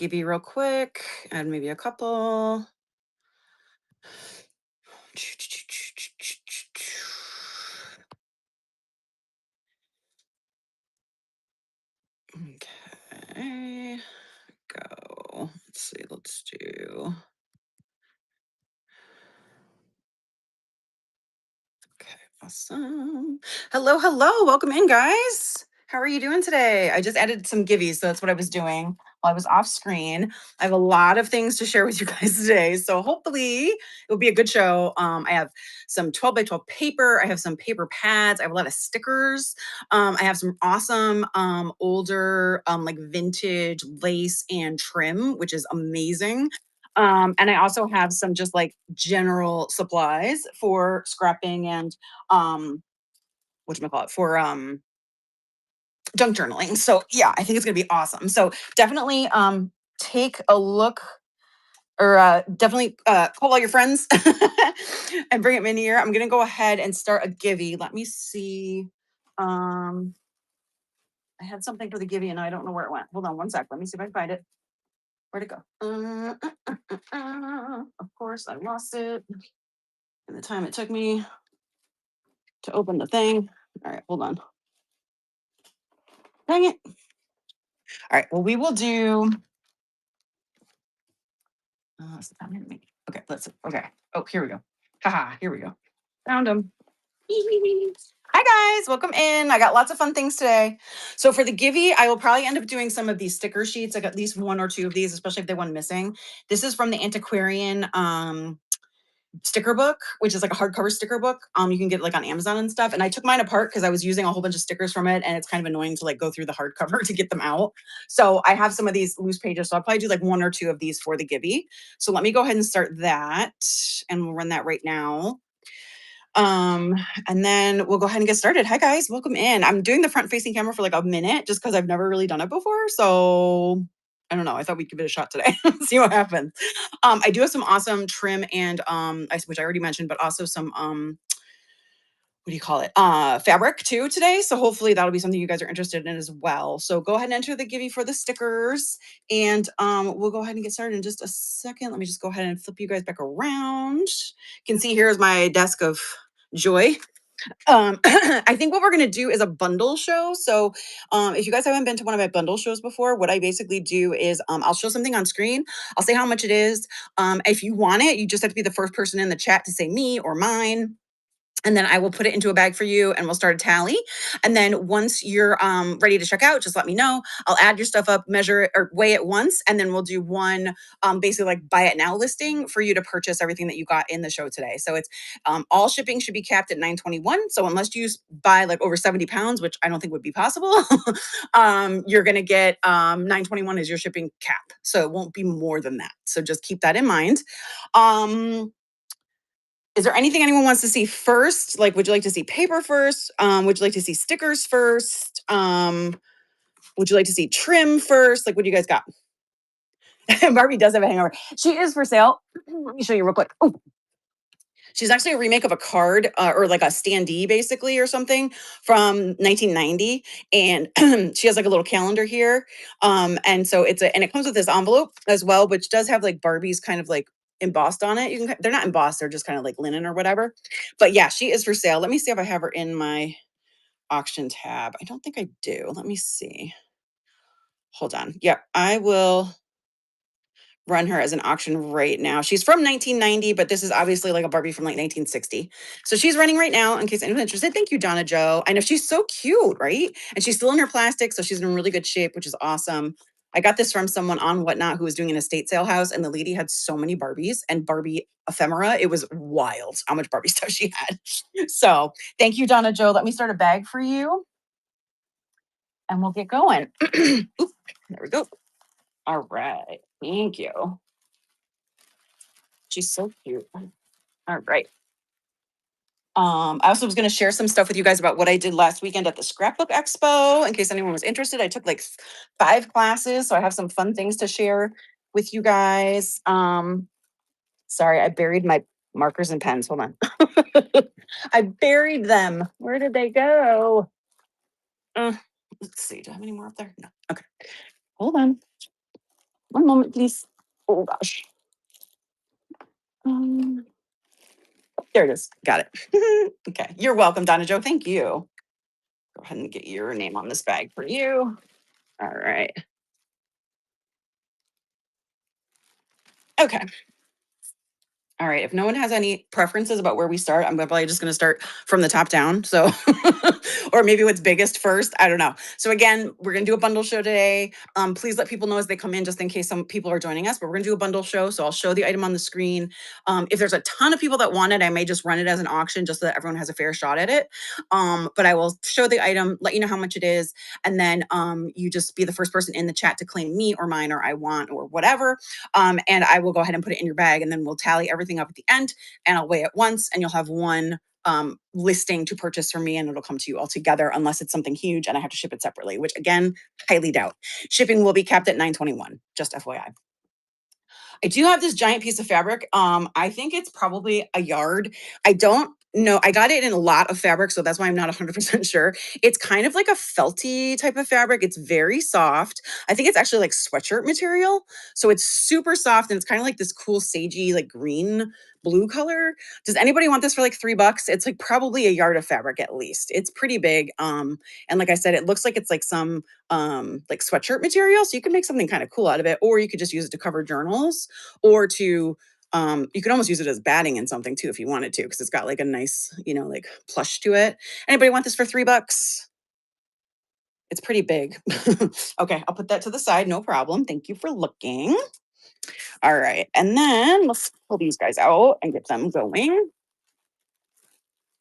Gibby real quick. Add maybe a couple. Okay, go. Let's see, let's do. Okay, awesome. Hello, hello. Welcome in, guys. How are you doing today? I just added some givvies, so that's what I was doing while I was off screen. I have a lot of things to share with you guys today, so hopefully it will be a good show. I have some 12 by 12 paper. I have some paper pads. I have a lot of stickers. I have some awesome older like vintage lace and trim, which is amazing. And I also have some just like general supplies for scrapping and whatchamacallit, for junk journaling. So yeah, I think it's gonna be awesome. So definitely take a look, or definitely call all your friends and bring them in here. I'm gonna go ahead and start a givey. Let me see. Um I had something for the givey and I don't know where it went. Hold on one sec. Let me see if I can find it. Where'd it go? Of course, I lost it. And the time it took me to open the thing. All right, hold on. Dang it. All right, well, we will do. Okay, let's see. Okay. Oh, here we go. Haha, here we go. Found them. Hi guys, welcome in. I got lots of fun things today. So for the Givey, I will probably end up doing some of these sticker sheets. I got at least one or two of these, especially if they went missing. This is from the antiquarian sticker book, which is like a hardcover sticker book. You can get it like on Amazon and stuff. And I took mine apart because I was using a whole bunch of stickers from it, and it's kind of annoying to like go through the hardcover to get them out. So I have some of these loose pages. So I'll probably do like one or two of these for the Givey. So let me go ahead and start that, and we'll run that right now. And then we'll go ahead and get started. Hi guys, welcome in. I'm doing the front facing camera for like a minute just because I've never really done it before. So I don't know. I thought we'd give it a shot today. See what happens. I do have some awesome trim and which I already mentioned, but also some what do you call it? Fabric too today. So hopefully that'll be something you guys are interested in as well. So go ahead and enter the Givey for the stickers, and we'll go ahead and get started in just a second. Let me just go ahead and flip you guys back around. You can see here's my desk of joy. I think what we're going to do is a bundle show. So if you guys haven't been to one of my bundle shows before, what I basically do is I'll show something on screen. I'll say how much it is. If you want it, you just have to be the first person in the chat to say me or mine. And then I will put it into a bag for you and we'll start a tally. And then once you're ready to check out, just let me know. I'll add your stuff up, measure it, or weigh it once. And then we'll do one basically like buy it now listing for you to purchase everything that you got in the show today. So it's all shipping should be capped at $9.21. So unless you buy like over 70 pounds, which I don't think would be possible, you're going to get $9.21 as your shipping cap. So it won't be more than that. So just keep that in mind. Is there anything anyone wants to see first? Like, would you like to see paper first? Would you like to see stickers first? Would you like to see trim first? Like, what do you guys got? Barbie does have a hangover. She is for sale. Let me show you real quick. Oh, she's actually a remake of a card or like a standee basically or something from 1990. And she has like a little calendar here. And so and it comes with this envelope as well, which does have like Barbie's kind of like embossed on it. They're not embossed, they're just kind of like linen or whatever. But yeah, she is for sale. Let me see if I have her in my auction tab. I don't think I do. Let me see. Hold on. Yep, I will run her as an auction right now. She's from 1990, but this is obviously like a Barbie from like 1960. So she's running right now in case anyone's interested. Thank you, Donna Joe. I know she's so cute, right? And she's still in her plastic, so she's in really good shape, which is awesome. I got this from someone on Whatnot who was doing an estate sale house, and the lady had so many Barbies and Barbie ephemera. It was wild how much Barbie stuff she had. So thank you, Donna Joe. Let me start a bag for you and we'll get going. Oop, there we go. All right. Thank you. She's so cute. All right. I also was going to share some stuff with you guys about what I did last weekend at the Scrapbook Expo. In case anyone was interested, I took like 5 classes, so I have some fun things to share with you guys. Sorry, I buried my markers and pens. Hold on. I buried them. Where did they go? Let's see. Do I have any more up there? No. Okay. Hold on. One moment, please. Oh gosh. Um, there it is. Got it. Okay. You're welcome, Donna Joe. Thank you. Go ahead and get your name on this bag for you. All right. Okay. All right. If no one has any preferences about where we start, I'm probably just going to start from the top down. So, or maybe what's biggest first. I don't know. So again, we're going to do a bundle show today. Please let people know as they come in, just in case some people are joining us. But we're going to do a bundle show. So I'll show the item on the screen. If there's a ton of people that want it, I may just run it as an auction just so that everyone has a fair shot at it. But I will show the item, let you know how much it is, and then you just be the first person in the chat to claim me or mine or I want or whatever. And I will go ahead and put it in your bag, and then we'll tally everything up at the end, and I'll weigh it once, and you'll have one listing to purchase from me, and it'll come to you all together unless it's something huge and I have to ship it separately, which again, highly doubt. Shipping will be capped at $9.21, just FYI. I do have this giant piece of fabric. I think it's probably a yard. I don't know. I got it in a lot of fabric, so that's why I'm not 100% sure. It's kind of like a felty type of fabric. It's very soft. I think it's actually like sweatshirt material. So it's super soft and it's kind of like this cool sagey, like green blue color. Does anybody want this for like $3? It's like probably a yard of fabric at least. It's pretty big. And like I said, it looks like it's like some like sweatshirt material. So you can make something kind of cool out of it, or you could just use it to cover journals or to you could almost use it as batting in something too if you wanted to, because it's got like a nice, like plush to it. Anybody want this for $3? It's pretty big. Okay, I'll put that to the side, no problem. Thank you for looking. All right, and then let's pull these guys out and get them going.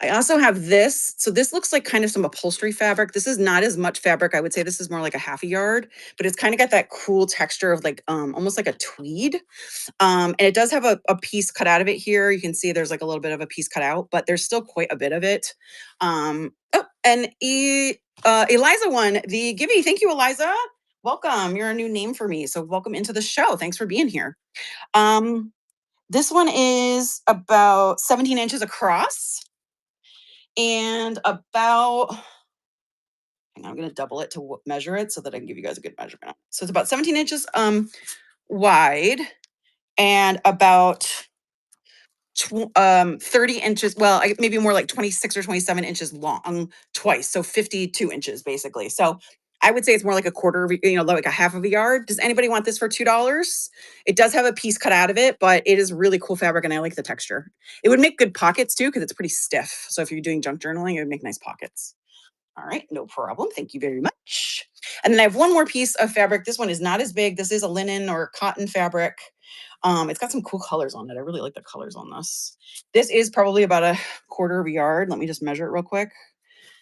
I also have this. So this looks like kind of some upholstery fabric. This is not as much fabric. I would say this is more like a half a yard, but it's kind of got that cool texture of like almost like a tweed. And it does have a piece cut out of it here. You can see there's like a little bit of a piece cut out, but there's still quite a bit of it. Oh, and Eliza won the gimme. Thank you, Eliza. Welcome. You're a new name for me. So welcome into the show. Thanks for being here. This one is about 17 inches across and about, I'm going to double it to measure it so that I can give you guys a good measurement. So it's about 17 inches wide and about 30 inches, well, maybe more like 26 or 27 inches long twice. So 52 inches basically. So I would say it's more like a quarter of, like a half of a yard. Does anybody want this for $2? It does have a piece cut out of it, but it is really cool fabric and I like the texture. It would make good pockets too, because it's pretty stiff. So if you're doing junk journaling, it would make nice pockets. All right, no problem. Thank you very much. And then I have one more piece of fabric. This one is not as big. This is a linen or cotton fabric. It's got some cool colors on it. I really like the colors on this. This is probably about a quarter of a yard. Let me just measure it real quick.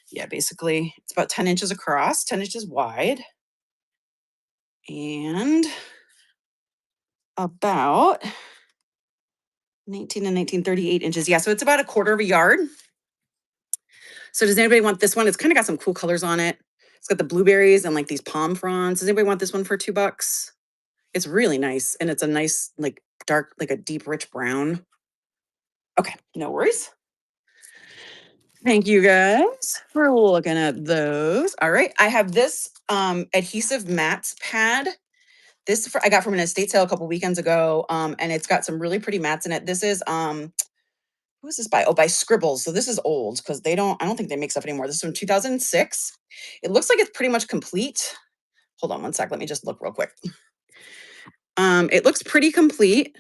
Yeah, basically it's about 10 inches across, 10 inches wide, and about 19 and 19, 38 inches. Yeah, so it's about a quarter of a yard. So does anybody want this one? It's kind of got some cool colors on it. It's got the blueberries and like these palm fronds. Does anybody want this one for $2? It's really nice. And it's a nice, like dark, like a deep, rich brown. Okay, no worries. Thank you guys for looking at those. All right, I have this adhesive mats pad. This I got from an estate sale a couple weekends ago, and it's got some really pretty mats in it. This is who is this by? Oh, by Scribbles. So this is old because I don't think they make stuff anymore. This is from 2006. It looks like it's pretty much complete. Hold on one sec. Let me just look real quick. It looks pretty complete.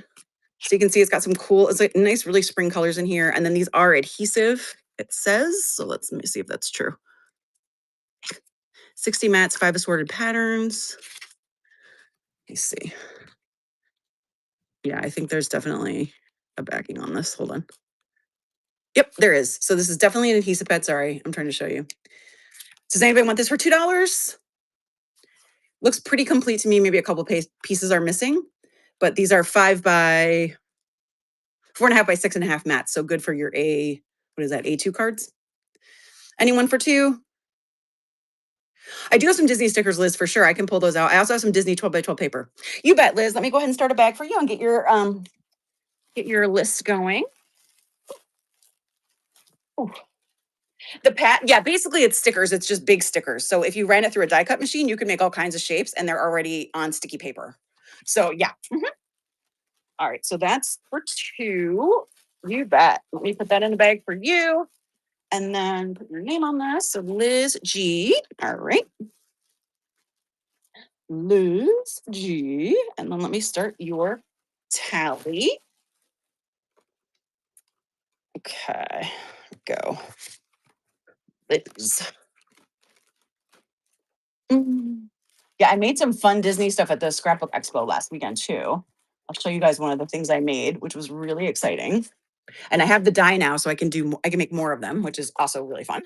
So you can see it's got some cool, it's like nice, really spring colors in here. And then these are adhesive, it says. So let me see if that's true. 60 mats, 5 assorted patterns. Let me see. Yeah, I think there's definitely a backing on this. Hold on. Yep, there is. So this is definitely an adhesive pad. Sorry, I'm trying to show you. Does anybody want this for $2? Looks pretty complete to me. Maybe a couple pieces are missing, but these are 5 by 4.5 by 6.5 mats. So good for your what is that, A2 cards? Anyone for 2? I do have some Disney stickers, Liz, for sure. I can pull those out. I also have some Disney 12 by 12 paper. You bet, Liz. Let me go ahead and start a bag for you and get your list going. Ooh. The pat, yeah, basically it's stickers. It's just big stickers. So if you ran it through a die cut machine, you can make all kinds of shapes and they're already on sticky paper. So yeah. All right, so that's for two. You bet. Let me put that in the bag for you. And then put your name on this. So Liz G. All right. Liz G. And then let me start your tally. Okay. Go. Liz. Mm. Yeah, I made some fun Disney stuff at the Scrapbook Expo last weekend too. I'll show you guys one of the things I made, which was really exciting. And I have the die now, so I can make more of them, which is also really fun.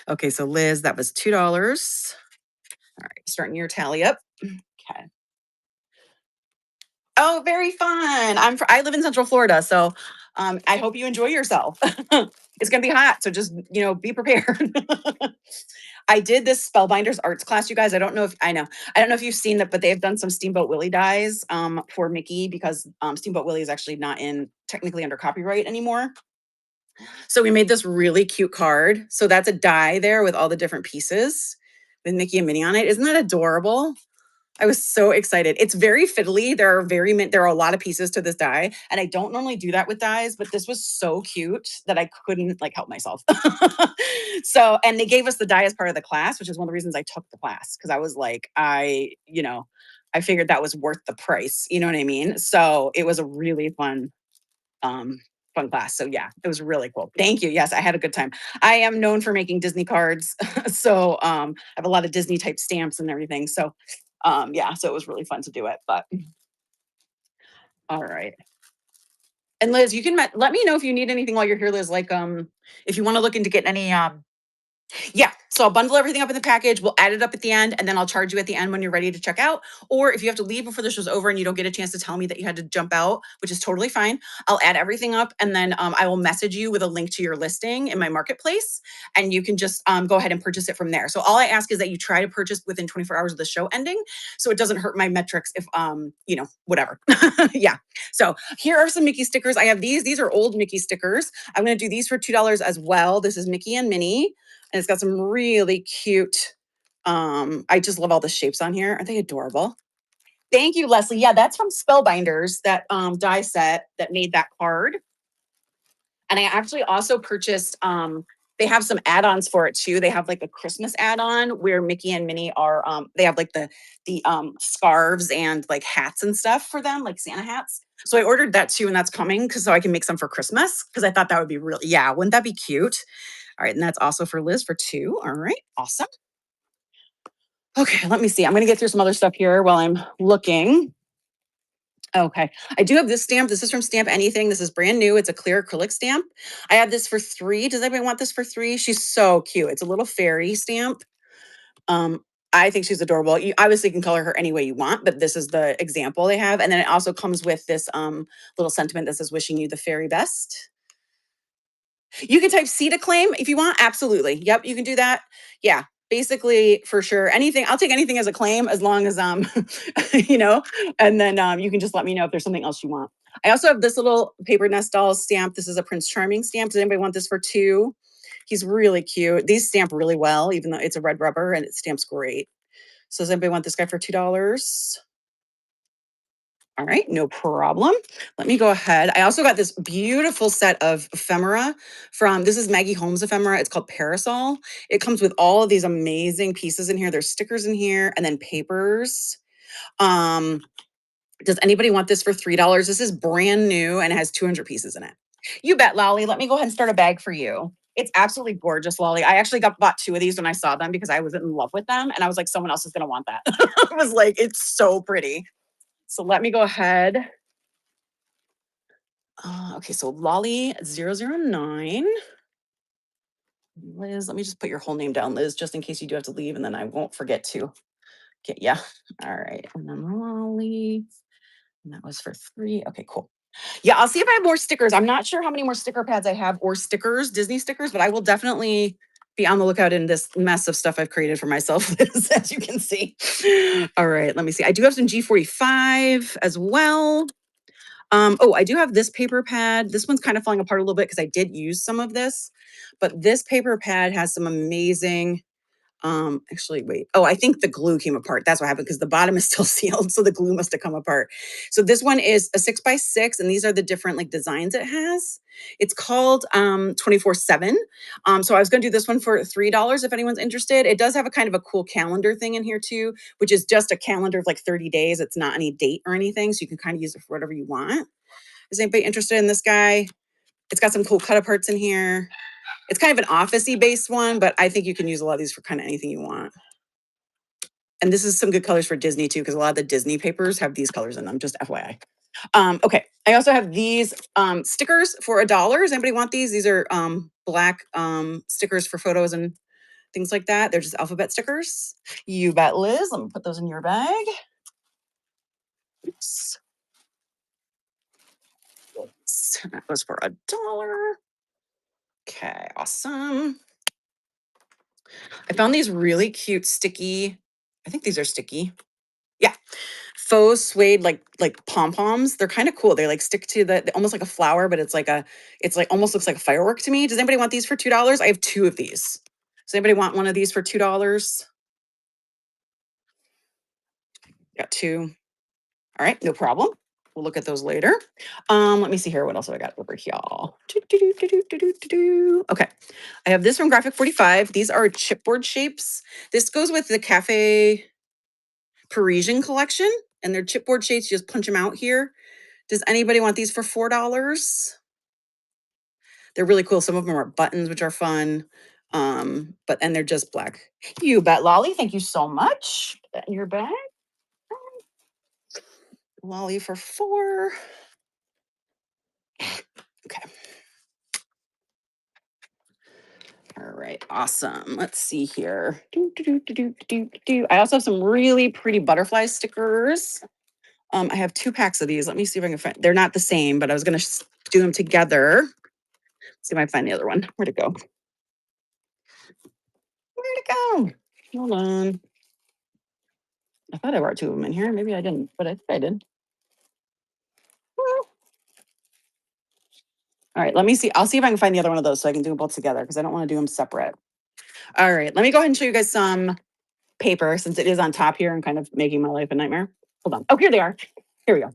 Okay, so Liz, that was $2. All right, starting your tally up. Okay. Oh, very fun. I live in Central Florida, so I hope you enjoy yourself. It's gonna be hot, so just be prepared. I did this Spellbinders arts class, you guys. I don't know if you've seen that, but they've done some Steamboat Willie dies for Mickey because Steamboat Willie is actually not in technically under copyright anymore. So we made this really cute card. So that's a die there with all the different pieces with Mickey and Minnie on it. Isn't that adorable? I was so excited. It's very fiddly. There are a lot of pieces to this die, and I don't normally do that with dies, but this was so cute that I couldn't like help myself. So, and they gave us the die as part of the class, which is one of the reasons I took the class because I was like, I figured that was worth the price. You know what I mean? So it was a really um, fun class. So yeah, it was really cool. Thank you. Yes, I had a good time. I am known for making Disney cards, so I have a lot of Disney type stamps and everything. So yeah, so it was really fun to do it. But all right. And Liz, you can let me know if you need anything while you're here, Liz. Like if you want to look into getting any yeah. So I'll bundle everything up in the package. We'll add it up at the end, and then I'll charge you at the end when you're ready to check out. Or if you have to leave before the show's over and you don't get a chance to tell me that you had to jump out, which is totally fine, I'll add everything up, and then I will message you with a link to your listing in my marketplace, and you can just go ahead and purchase it from there. So all I ask is that you try to purchase within 24 hours of the show ending, so it doesn't hurt my metrics if whatever. Yeah. So here are some Mickey stickers. I have these. These are old Mickey stickers. I'm going to do these for $2 as well. This is Mickey and Minnie. And it's got some really cute, I just love all the shapes on here. Aren't they adorable? Thank you, Leslie. Yeah, that's from Spellbinders, that die set that made that card. And I actually also purchased, they have some add-ons for it too. They have like a Christmas add-on where Mickey and Minnie are, they have like the scarves and like hats and stuff for them, like Santa hats. So I ordered that too, and that's coming so I can make some for Christmas because I thought that would be really, yeah, wouldn't that be cute? All right, and that's also for Liz for two. All right, awesome. Okay, let me see. I'm going to get through some other stuff here while I'm looking. Okay, I do have this stamp. This is from Stamp Anything. This is brand new. It's a clear acrylic stamp. I have this for $3. Does anybody want this for $3? She's so cute. It's a little fairy stamp. Um, I think she's adorable. You obviously can color her any way you want, but this is the example they have. And then it also comes with this little sentiment that says wishing you the very best. You can type C to claim if you want. Absolutely. Yep, you can do that. Yeah, basically for sure. Anything, I'll take anything as a claim as long as you know, and then you can just let me know if there's something else you want. I also have this little paper nest doll stamp. This is a Prince Charming stamp. Does anybody want this for $2? He's really cute. These stamp really well, even though it's a red rubber and it stamps great. So does anybody want this guy for $2? All right, no problem. Let me go ahead. I also got this beautiful set of ephemera this is Maggie Holmes ephemera. It's called Parasol. It comes with all of these amazing pieces in here. There's stickers in here and then papers. Um, does anybody want this for $3? This is brand new and it has 200 pieces in it. You bet, Lolly. Let me go ahead and start a bag for you. It's absolutely gorgeous, Lolly. I actually bought 2 of these when I saw them because I was in love with them. And I was like, someone else is going to want that. I was like, it's so pretty. So let me go ahead. Okay, so Lolly 009. Liz, let me just put your whole name down, Liz, just in case you do have to leave, and then I won't forget to get you. All right, and then Lolly, and that was for 3. Okay, cool. Yeah, I'll see if I have more stickers. I'm not sure how many more sticker pads I have or stickers, Disney stickers, but I will definitely be on the lookout in this mess of stuff I've created for myself, Liz, as you can see. All right, let me see. I do have some G45 as well. Oh, I do have this paper pad. This one's kind of falling apart a little bit because I did use some of this, but this paper pad has some amazing Actually, wait. Oh, I think the glue came apart. That's what happened because the bottom is still sealed, so the glue must have come apart. So this one is a 6x6, and these are the different like designs it has. It's called 24/7. So I was going to do this one for $3 if anyone's interested. It does have a kind of a cool calendar thing in here too, which is just a calendar of like 30 days. It's not any date or anything, so you can kind of use it for whatever you want. Is anybody interested in this guy? It's got some cool cut aparts in here. It's kind of an officey based one, but I think you can use a lot of these for kind of anything you want. And this is some good colors for Disney too, because a lot of the Disney papers have these colors in them, just FYI. Okay, I also have these stickers for $1. Does anybody want these? These are black stickers for photos and things like that. They're just alphabet stickers. You bet, Liz. Let me put those in your bag. Oops. That was for $1. Okay, awesome. I found these really cute sticky. I think these are sticky. Yeah, faux suede like pom poms. They're kind of cool. They like stick to the almost like a flower, but it's like almost looks like a firework to me. Does anybody want these for $2? I have two of these. Does anybody want one of these for $2? Got two. All right, no problem. We'll look at those later. Let me see here. What else have I got over here? Okay, I have this from Graphic 45. These are chipboard shapes. This goes with the Cafe Parisian collection, and they're chipboard shapes. You just punch them out here. Does anybody want these for $4? They're really cool. Some of them are buttons, which are fun. And they're just black. You bet, Lolly. Thank you so much. Put that in your bag. Lolly for 4. Okay. All right, awesome. Let's see here. I also have some really pretty butterfly stickers. I have 2 packs of these. Let me see if I can find. They're not the same, but I was going to do them together. See if I find the other one. Where'd it go? Where'd it go? Hold on. I thought I brought 2 of them in here. Maybe I didn't, but I think I did. All right, let me see. I'll see if I can find the other one of those so I can do them both together because I don't want to do them separate. All right, let me go ahead and show you guys some paper since it is on top here and kind of making my life a nightmare. Hold on. Oh, here they are. Here we go.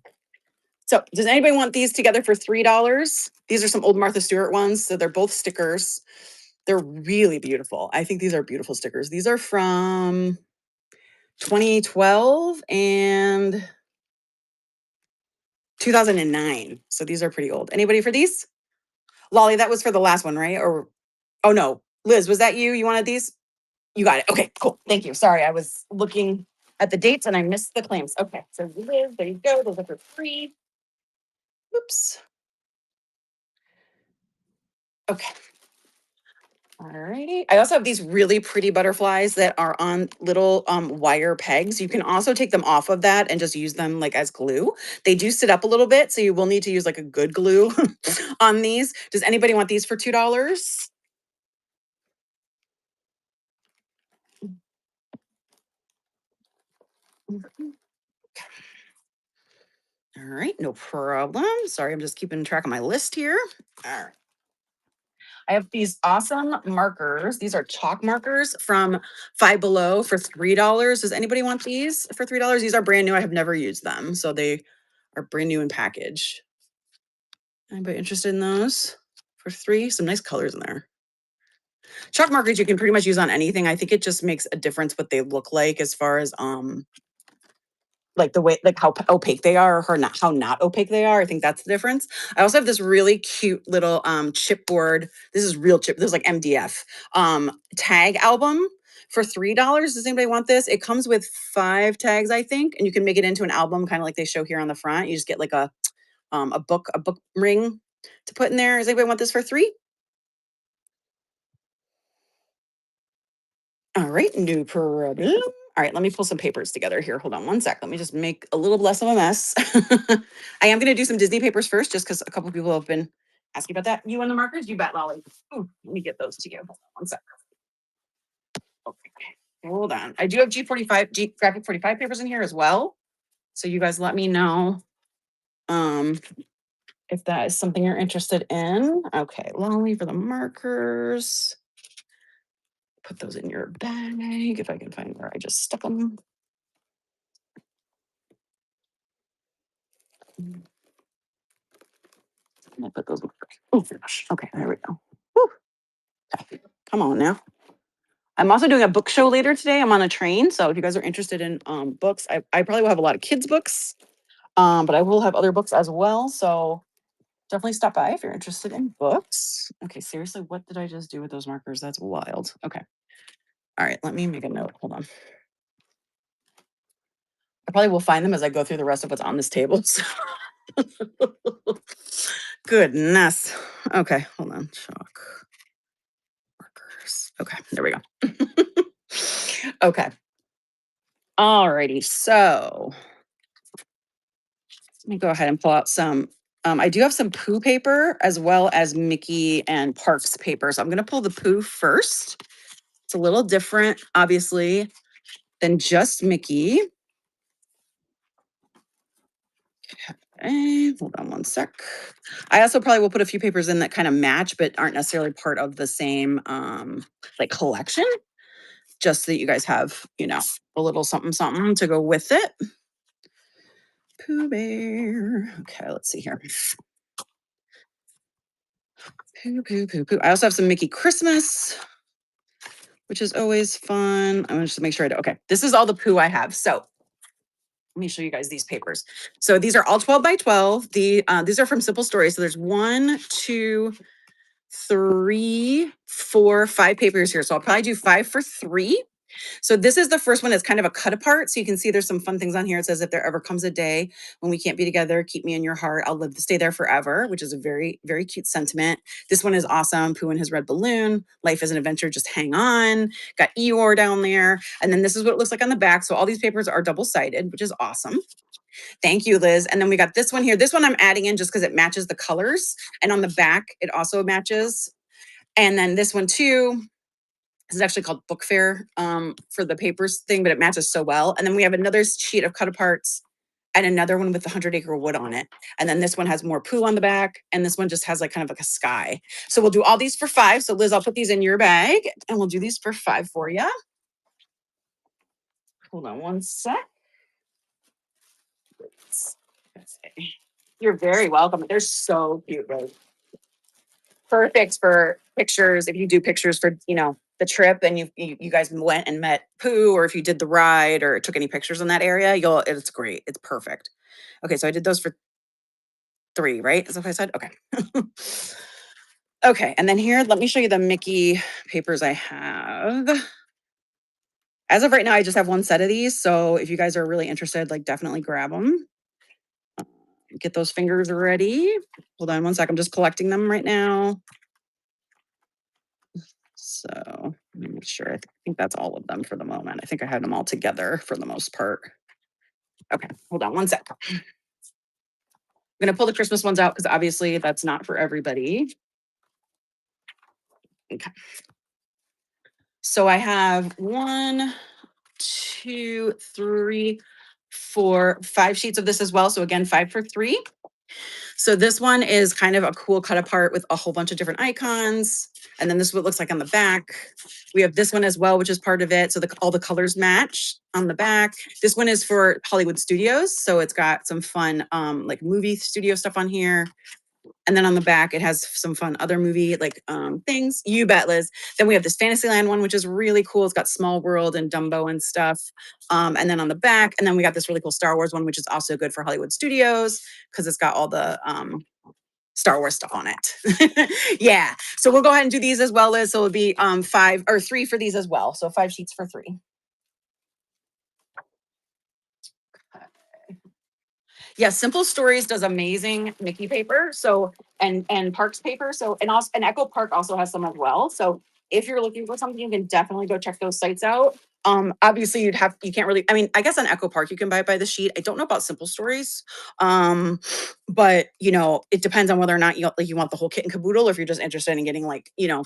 So does anybody want these together for $3? These are some old Martha Stewart ones. So they're both stickers. They're really beautiful. I think these are beautiful stickers. These are from 2012 and 2009. So these are pretty old. Anybody for these? Lolly, that was for the last one, right? Or, oh no, Liz, was that you? You wanted these? You got it. Okay, cool. Thank you. Sorry, I was looking at the dates and I missed the claims. Okay, so Liz, there you go. Those are for free. Oops. Okay. All righty. I also have these really pretty butterflies that are on little wire pegs. You can also take them off of that and just use them like as glue. They do sit up a little bit, so you will need to use like a good glue on these. Does anybody want these for $2? All right, no problem. Sorry, I'm just keeping track of my list here. All right. I have these awesome markers. These are chalk markers from Five Below for $3. Does anybody want these for $3? These are brand new. I have never used them. So they are brand new in package. Anybody interested in those for 3? Some nice colors in there. Chalk markers you can pretty much use on anything. I think it just makes a difference what they look like as far as like the way like how opaque they are or how not opaque they are. I think that's the difference. I also have this really cute little chipboard. This is real chip. This is like MDF tag album for $3. Does anybody want this? It comes with 5 tags, I think, and you can make it into an album, kind of like they show here on the front. You just get like a book ring to put in there. Does anybody want this for 3? All right, no problem. All right, let me pull some papers together here. Hold on one sec. Let me just make a little less of a mess. I am going to do some Disney papers first, just because a couple people have been asking about that. You want the markers? You bet, Lolly. Ooh, let me get those to you. Hold on one sec. Okay, hold on. I do have Graphic 45 papers in here as well. So you guys let me know if that is something you're interested in. Okay, Lolly for the markers. Put those in your bag if I can find where I just stuck them. I put those. Oh gosh. Okay, there we go. Whew. Okay, come on now. I'm also doing a book show later today. I'm on a train, so if you guys are interested in books, I probably will have a lot of kids' books, but I will have other books as well. So definitely stop by if you're interested in books. Okay, seriously, what did I just do with those markers? That's wild. Okay. All right, let me make a note. Hold on. I probably will find them as I go through the rest of what's on this table. So. Goodness. Okay, hold on. Chalk markers. Okay, there we go. Okay. Alrighty, so let me go ahead and pull out some. I do have some Pooh paper as well as Mickey and Parks paper. So I'm going to pull the Pooh first. It's a little different, obviously, than just Mickey. Hold on one sec. I also probably will put a few papers in that kind of match, but aren't necessarily part of the same like collection. Just so that you guys have, a little something something to go with it. Pooh Bear. Okay, let's see here. Pooh, Pooh, Pooh, Pooh. I also have some Mickey Christmas, which is always fun. I'm gonna just make sure I do. Okay, this is all the Pooh I have. So let me show you guys these papers. So these are all 12 by 12. These are from Simple Stories. So there's 1, 2, 3, 4, 5 papers here. So I'll probably do 5 for 3. So this is the first one. It's kind of a cut apart. So you can see there's some fun things on here. It says, if there ever comes a day when we can't be together, keep me in your heart. I'll stay there forever, which is a very, very cute sentiment. This one is awesome. Pooh and his red balloon. Life is an adventure. Just hang on. Got Eeyore down there. And then this is what it looks like on the back. So all these papers are double-sided, which is awesome. Thank you, Liz. And then we got this one here. This one I'm adding in just because it matches the colors. And on the back, it also matches. And then this one too. This is actually called Book Fair for the papers thing, but it matches so well. And then we have another sheet of cut aparts and another one with the 100-acre wood on it. And then this one has more Pooh on the back. And this one just has like kind of like a sky. So we'll do all these for 5. So Liz, I'll put these in your bag and we'll do these for 5 for you. Hold on one sec. Let's see. You're very welcome. They're so cute, right? Perfect for pictures. If you do pictures for, the trip and you guys went and met Pooh, or if you did the ride or took any pictures in that area, it's great. It's perfect. Okay, so I did those for 3, right? Is that what I said? Okay. Okay, and then here, let me show you the Mickey papers I have. As of right now, I just have 1 set of these. So if you guys are really interested, like definitely grab them. Get those fingers ready. Hold on one sec. I'm just collecting them right now. So let me make sure. I think that's all of them for the moment. I think I had them all together for the most part. Okay, hold on one sec. I'm going to pull the Christmas ones out because obviously that's not for everybody. Okay. So I have 1, 2, 3, 4, 5 sheets of this as well. So again, 5 for 3. So this one is kind of a cool cut apart with a whole bunch of different icons. And then this is what it looks like on the back. We have this one as well, which is part of it. So all the colors match on the back. This one is for Hollywood Studios. So it's got some fun like movie studio stuff on here. And then on the back, it has some fun other movie like things. You bet, Liz. Then we have this Fantasyland one, which is really cool. It's got Small World and Dumbo and stuff. And then on the back, and then we got this really cool Star Wars one, which is also good for Hollywood Studios because it's got all the Star Wars stuff on it. Yeah. So we'll go ahead and do these as well, Liz. So it'll be 5 or 3 for these as well. So 5 sheets for 3. Yeah, Simple Stories does amazing Mickey paper. So and Parks paper. So and Echo Park also has some as well. So if you're looking for something, you can definitely go check those sites out. Obviously you can't really, I mean, I guess on Echo Park you can buy it by the sheet. I don't know about Simple Stories. But it depends on whether or not you want the whole kit and caboodle, or if you're just interested in getting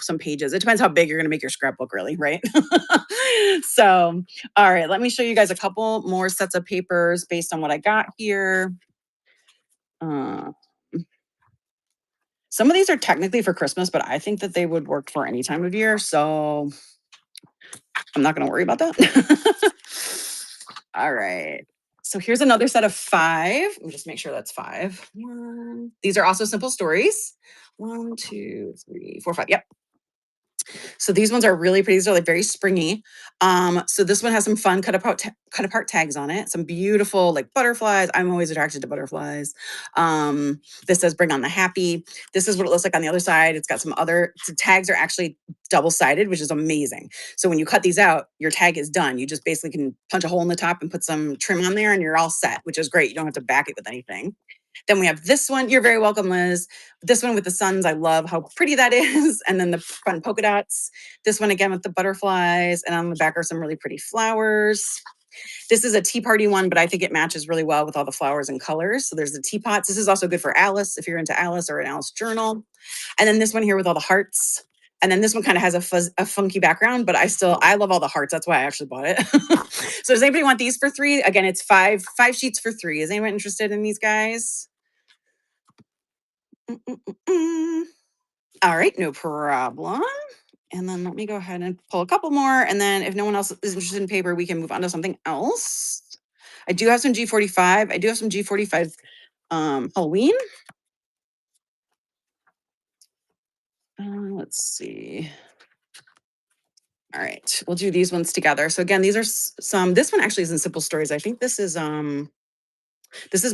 some pages. It depends how big you're gonna make your scrapbook, really, right? So all right, let me show you guys a couple more sets of papers based on what I got here. Some of these are technically for Christmas, but I think that they would work for any time of year. So I'm not going to worry about that. All right. So here's another set of 5. Let me just make sure that's 5. These are also simple stories. 1, 2, 3, 4, 5. Yep. So these ones are really pretty. These are like very springy. So this one has some fun cut apart tags on it. Some beautiful like butterflies. I'm always attracted to butterflies. This says "Bring on the happy." This is what it looks like on the other side. It's got some other tags are actually double sided, which is amazing. So when you cut these out, your tag is done. You just basically can punch a hole in the top and put some trim on there, and you're all set, which is great. You don't have to back it with anything. Then we have this one. You're very welcome, Liz. This one with the suns. I love how pretty that is. And then the fun polka dots. This one again with the butterflies. And on the back are some really pretty flowers. This is a tea party one, but I think it matches really well with all the flowers and colors. So there's the teapots. This is also good for Alice if you're into Alice or an Alice journal. And then this one here with all the hearts. And then this one kind of has a funky background, but I love all the hearts. That's why I actually bought it. So does anybody want these for 3? Again, it's five sheets for 3. Is anyone interested in these guys? All right, no problem. And then let me go ahead and pull a couple more. And then if no one else is interested in paper, we can move on to something else. I do have some G45. I do have some G45 Halloween. Let's see. All right, we'll do these ones together. So again, these are some, this one actually is in Simple Stories. I think this is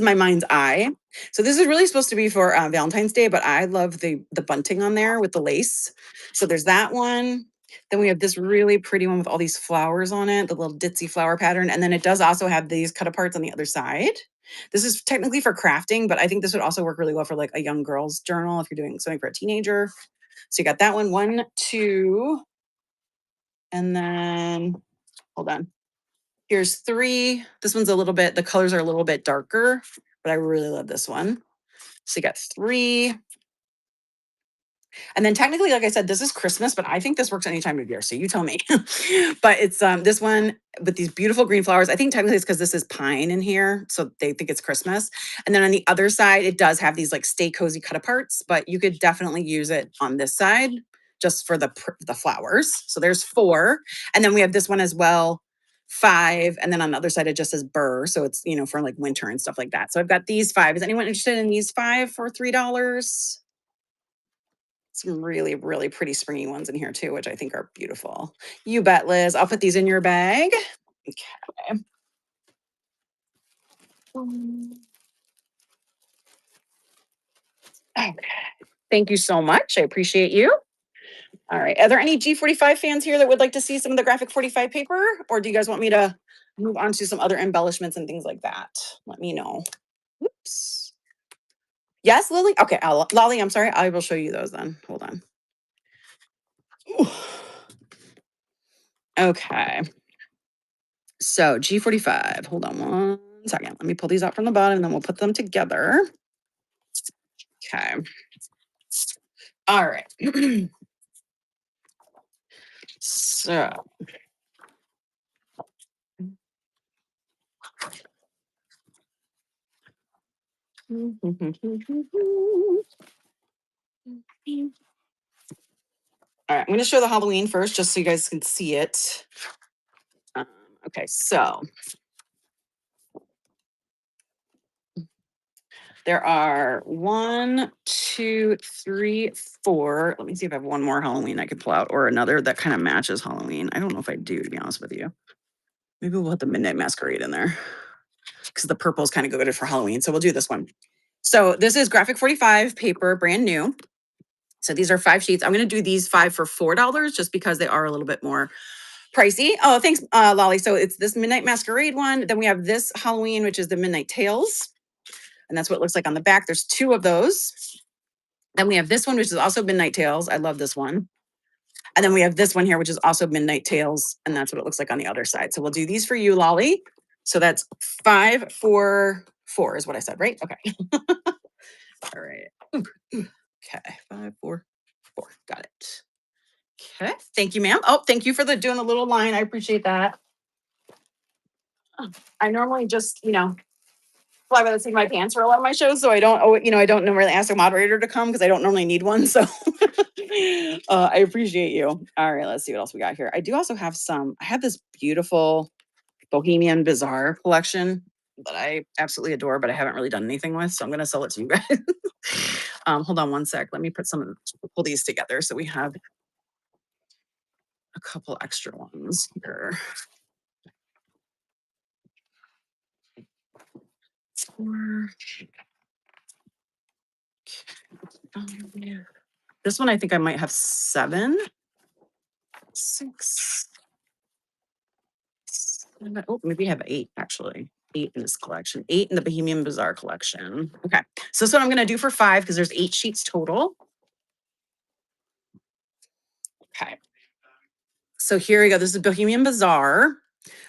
My Mind's Eye. So this is really supposed to be for Valentine's Day, but I love the bunting on there with the lace. So there's that one. Then we have this really pretty one with all these flowers on it, the little ditzy flower pattern. And then it does also have these cut aparts on the other side. This is technically for crafting, but I think this would also work really well for like a young girl's journal if you're doing something for a teenager. So you got that one, 1, 2, and then hold on. Here's 3. This one's the colors are a little bit darker, but I really love this one. So you got 3. And then technically, like I said, this is Christmas, but I think this works any time of year. So you tell me. But it's this one with these beautiful green flowers. I think technically it's because this is pine in here. So they think it's Christmas. And then on the other side, it does have these like stay cozy cut aparts, but you could definitely use it on this side just for the flowers. So there's 4. And then we have this one as well. 5, and then on the other side it just says burr, so it's for like winter and stuff like that. So I've got these 5. Is anyone interested in these 5 for $3? Some really, really pretty springy ones in here too, which I think are beautiful. You bet, Liz. I'll put these in your bag. Okay. Okay. Thank you so much. I appreciate you. All right. Are there any G45 fans here that would like to see some of the graphic 45 paper? Or do you guys want me to move on to some other embellishments and things like that? Let me know. Oops. Yes, Lily? Okay, Lolly, I'm sorry. I will show you those then. Hold on. Ooh. Okay. So G45. Hold on 1 second. Let me pull these out from the bottom and then we'll put them together. Okay. All right. So all right, I'm going to show the Halloween first just so you guys can see it. Okay, so there are 1, 2, 3, 4. Let me see if I have one more Halloween I could pull out or another that kind of matches Halloween. I don't know if I do, to be honest with you. Maybe we'll put the Midnight Masquerade in there because the purple is kind of good for Halloween. So we'll do this one. So this is graphic 45 paper, brand new. So these are 5 sheets. I'm going to do these 5 for $4 just because they are a little bit more pricey. Oh, thanks, Lolly. So it's this Midnight Masquerade one. Then we have this Halloween, which is the Midnight Tales. And that's what it looks like on the back. There's 2 of those. Then we have this one, which is also Midnight Tales. I love this one. And then we have this one here, which is also Midnight Tales. And that's what it looks like on the other side. So we'll do these for you, Lolly. So that's 5 for 4 is what I said, right? Okay. All right. Okay. 5, 4, 4. Got it. Okay. Thank you, ma'am. Oh, thank you for doing the little line. I appreciate that. I normally just, fly by the seat of my pants for a lot of my shows. So I don't normally ask a moderator to come because I don't normally need one. So I appreciate you. All right, let's see what else we got here. I do also have I have this beautiful Bohemian Bazaar collection that I absolutely adore, but I haven't really done anything with. So I'm going to sell it to you guys. Hold on one sec. Let me pull these together so we have a couple extra ones here. Four. This one, I think I might have 7, 6, 7. Oh, maybe I have 8 actually. 8 in this collection. 8 in the Bohemian Bazaar collection. Okay, so this is what I'm going to do for 5 because there's 8 sheets total. Okay. So here we go. This is Bohemian Bazaar.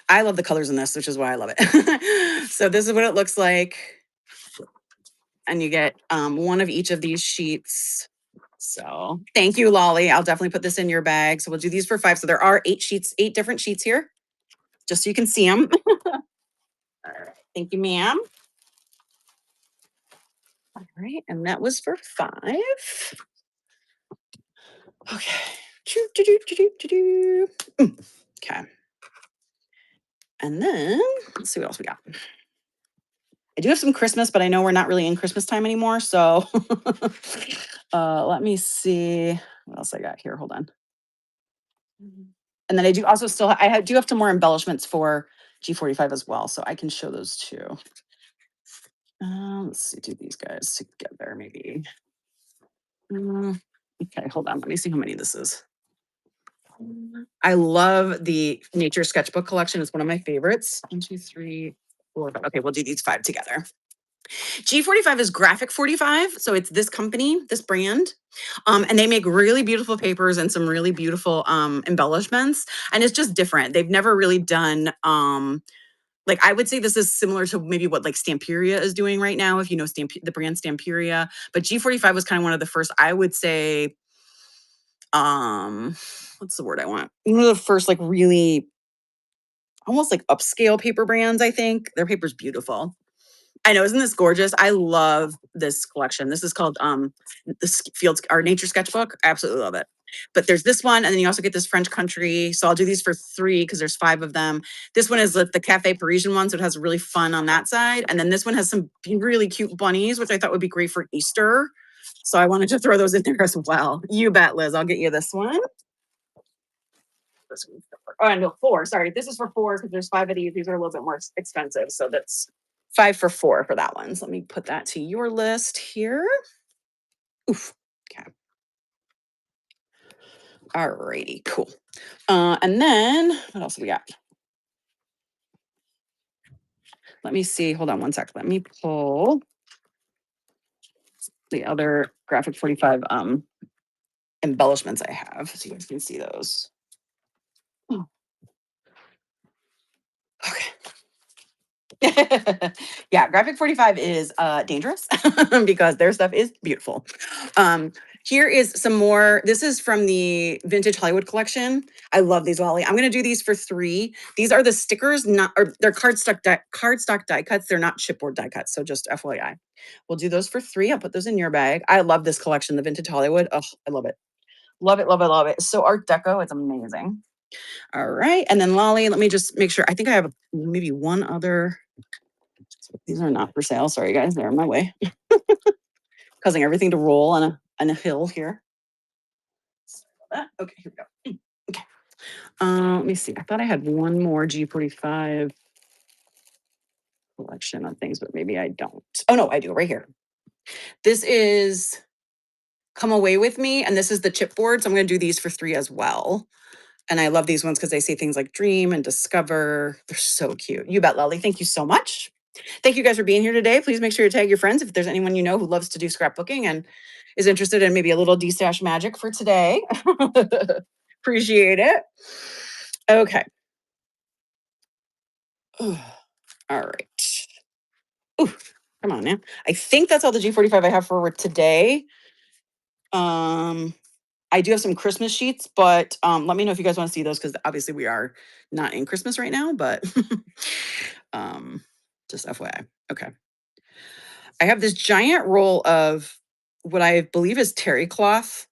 I love the colors in this, which is why I love it. So this is what it looks like. And you get one of each of these sheets. So thank you, Lolly. I'll definitely put this in your bag. So we'll do these for 5. So there are 8 sheets, 8 different sheets here, just so you can see them. All right. Thank you, ma'am. All right. And that was for 5. Okay. Okay. And then let's see what else we got. I do have some Christmas, but I know we're not really in Christmas time anymore. So let me see what else I got here. Hold on. And then I do also do have some more embellishments for G45 as well. So I can show those too. Let's see, do these guys together maybe. Okay, hold on. Let me see how many this is. I love the nature sketchbook collection. It's one of my favorites. 1, 2, 3, 4. Okay, we'll do these 5 together. G45 is Graphic 45. So it's this company, this brand. And they make really beautiful papers and some really beautiful embellishments. And it's just different. They've never really done like I would say this is similar to maybe what like Stamperia is doing right now, if you know the brand Stamperia. But G45 was kind of one of the first, I would say, what's the word I want? One of the first like really almost like upscale paper brands, I think. Their paper's beautiful. I know, isn't this gorgeous? I love this collection. This is called the Fields, our nature sketchbook. I absolutely love it. But there's this one, and then you also get this French country. So I'll do these for 3 because there's 5 of them. This one is the Cafe Parisian one, so it has really fun on that side. And then this one has some really cute bunnies, which I thought would be great for Easter. So I wanted to throw those in there as well. You bet, Liz. I'll get you this one. Oh, no, 4. Sorry, this is for 4 because there's 5 of these. These are a little bit more expensive, so that's 5 for 4 for that one. So let me put that to your list here. Oof. Okay. All righty. Cool. And then what else have we got? Let me see. Hold on one sec. Let me pull the other Graphic 45 embellishments I have so you guys can see those. Oh. Okay. Yeah, Graphic 45 is dangerous because their stuff is beautiful. Here is some more. This is from the Vintage Hollywood collection. I love these, Wally. I'm going to do these for 3. These are the stickers, they're cardstock die cuts. They're not chipboard die cuts. So just FYI. We'll do those for 3. I'll put those in your bag. I love this collection, the Vintage Hollywood. Oh, I love it. Love it, love it, love it. So Art Deco, it's amazing. All right. And then Lolly, let me just make sure. I think I have maybe one other. These are not for sale. Sorry, guys. They're in my way. Causing everything to roll on a hill here. Okay, here we go. Okay. Let me see. I thought I had one more G45 collection of things, but maybe I don't. Oh, no, I do right here. This is Come Away With Me, and this is the chipboard. So I'm going to do these for 3 as well. And I love these ones because they say things like dream and discover. They're so cute. You bet, Lolly. Thank you so much. Thank you guys for being here today. Please make sure to tag your friends if there's anyone you know who loves to do scrapbooking and is interested in maybe a little D-stash magic for today. Appreciate it. Okay. All right. Ooh, come on now. I think that's all the G45 I have for today. I do have some Christmas sheets, but let me know if you guys want to see those because obviously we are not in Christmas right now, but just FYI. Okay. I have this giant roll of what I believe is terry cloth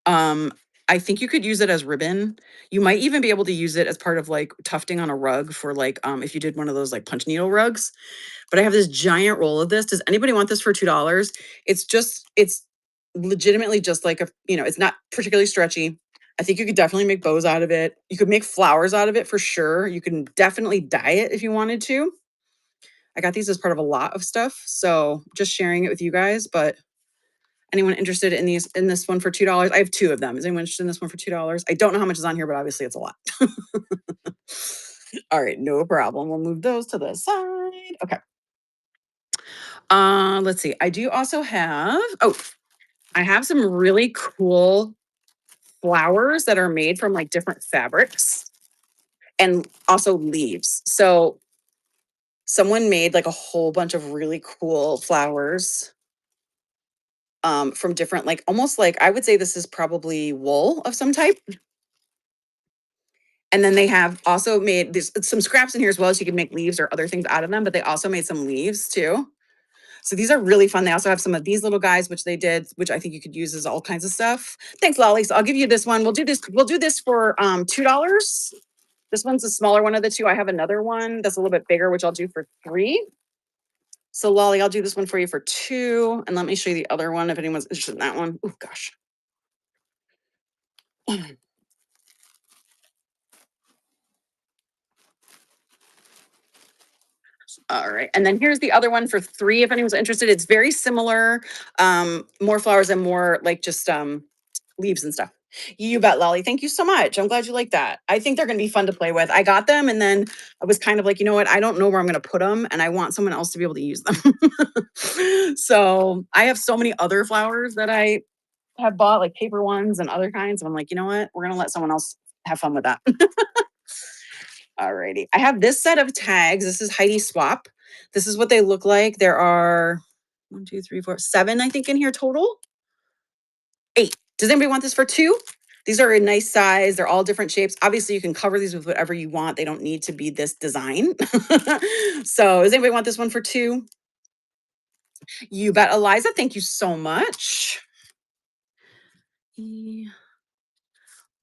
Um, I think you could use it as ribbon. You might even be able to use it as part of like tufting on a rug for like if you did one of those like punch needle rugs. But I have this giant roll of this. Does anybody want this for $2? It's legitimately just like it's not particularly stretchy. I think you could definitely make bows out of it. You could make flowers out of it for sure. You can definitely dye it if you wanted to. I got these as part of a lot of stuff, so just sharing it with you guys. But anyone interested in this one for $2? I have two of them. Is anyone interested in this one for $2? I don't know how much is on here, but obviously it's a lot. All right, no problem. We'll move those to the side. Okay. Let's see. I do also have, I have some really cool flowers that are made from like different fabrics and also leaves. So someone made like a whole bunch of really cool flowers from different, like almost like I would say this is probably wool of some type. And then they have also made there's some scraps in here as well, so you can make leaves or other things out of them, but they also made some leaves too. So these are really fun. They also have some of these little guys, which they did, which I think you could use as all kinds of stuff. Thanks, Lolly. So I'll give you this one. We'll do this for $2. This one's the smaller one of the two. I have another one that's a little bit bigger, which I'll do for $3. So Lolly, I'll do this one for you for $2. And let me show you the other one if anyone's interested in that one. Oh gosh. All right. And then here's the other one for $3 if anyone's interested. It's very similar. More flowers and more like just leaves and stuff. You bet, Lolly. Thank you so much. I'm glad you like that. I think they're going to be fun to play with. I got them and then I was kind of like, you know what? I don't know where I'm going to put them and I want someone else to be able to use them. So I have so many other flowers that I have bought, like paper ones and other kinds. And I'm like, you know what? We're going to let someone else have fun with that. Alrighty. I have this set of tags. This is Heidi Swap. This is what they look like. There are 1, 2, 3, 4, 7, I think, in here total. 8. Does anybody want this for 2? These are a nice size. They're all different shapes. Obviously, you can cover these with whatever you want. They don't need to be this design. So does anybody want this one for 2? You bet, Eliza. Thank you so much.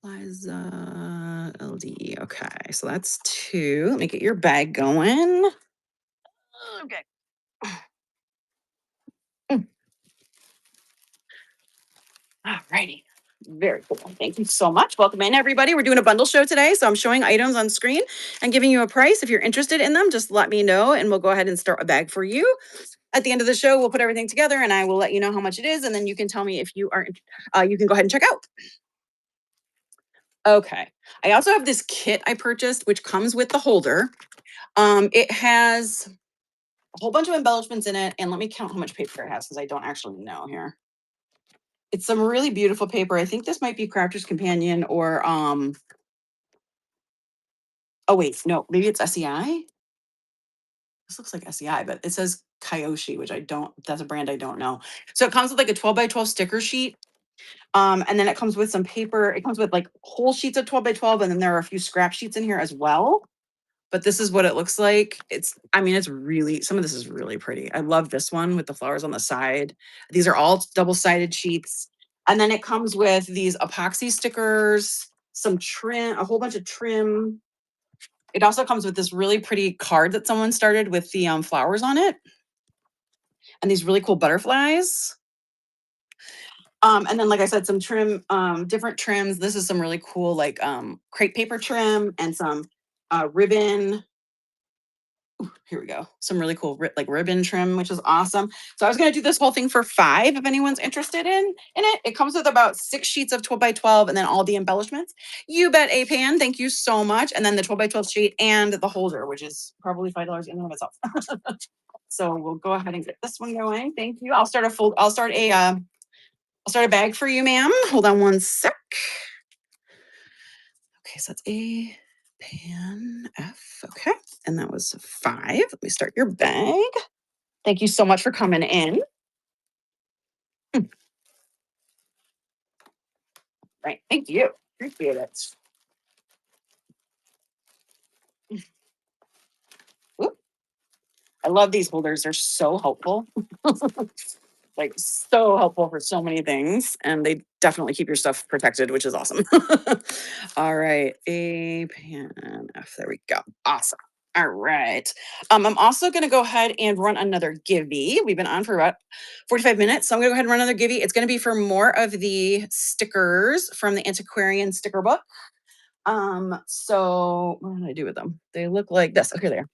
Eliza LD. Okay, so that's 2. Let me get your bag going. Okay. All righty. Very cool. Thank you so much. Welcome in, everybody. We're doing a bundle show today. So I'm showing items on screen and giving you a price. If you're interested in them, just let me know and we'll go ahead and start a bag for you. At the end of the show, we'll put everything together and I will let you know how much it is. And then you can tell me if you are, you can go ahead and check out. Okay. I also have this kit I purchased, which comes with the holder. It has a whole bunch of embellishments in it. And let me count how much paper it has because I don't actually know here. It's some really beautiful paper. I think this might be Crafter's Companion or oh wait, no, maybe it's SEI. This looks like SEI, but it says Kyoshi, which that's a brand I don't know. So it comes with like a 12 by 12 sticker sheet. And then it comes with some paper. It comes with like whole sheets of 12 by 12, and then there are a few scrap sheets in here as well. But this is what it looks like. I mean, it's really, some of this is really pretty. I love this one with the flowers on the side. These are all double-sided sheets. And then it comes with these epoxy stickers, some trim, a whole bunch of trim. It also comes with this really pretty card that someone started with the flowers on it. And these really cool butterflies. And then, like I said, some trim, different trims. This is some really cool, like crepe paper trim and some ribbon. Ooh, here we go. Some really cool like ribbon trim, which is awesome. So I was going to do this whole thing for $5 if anyone's interested in it. It comes with about 6 sheets of 12 by 12 and then all the embellishments. You bet, Apan. Thank you so much. And then the 12 by 12 sheet and the holder, which is probably $5 in and of itself. So we'll go ahead and get this one going. Thank you. I'll start a bag for you, ma'am. Hold on one sec. Okay, so that's a pan F. Okay, and that was 5. Let me start your bag. Thank you so much for coming in. Right, thank you. Appreciate it. Oop. I love these holders. They're so helpful. like so helpful for so many things, and they definitely keep your stuff protected, which is awesome. All right, A pan F. There we go. Awesome. All right. I'm also going to go ahead and run another Givey. We've been on for about 45 minutes, so I'm going to go ahead and run another Givey. It's going to be for more of the stickers from the Antiquarian sticker book. So what did I do with them? They look like this. Okay, there.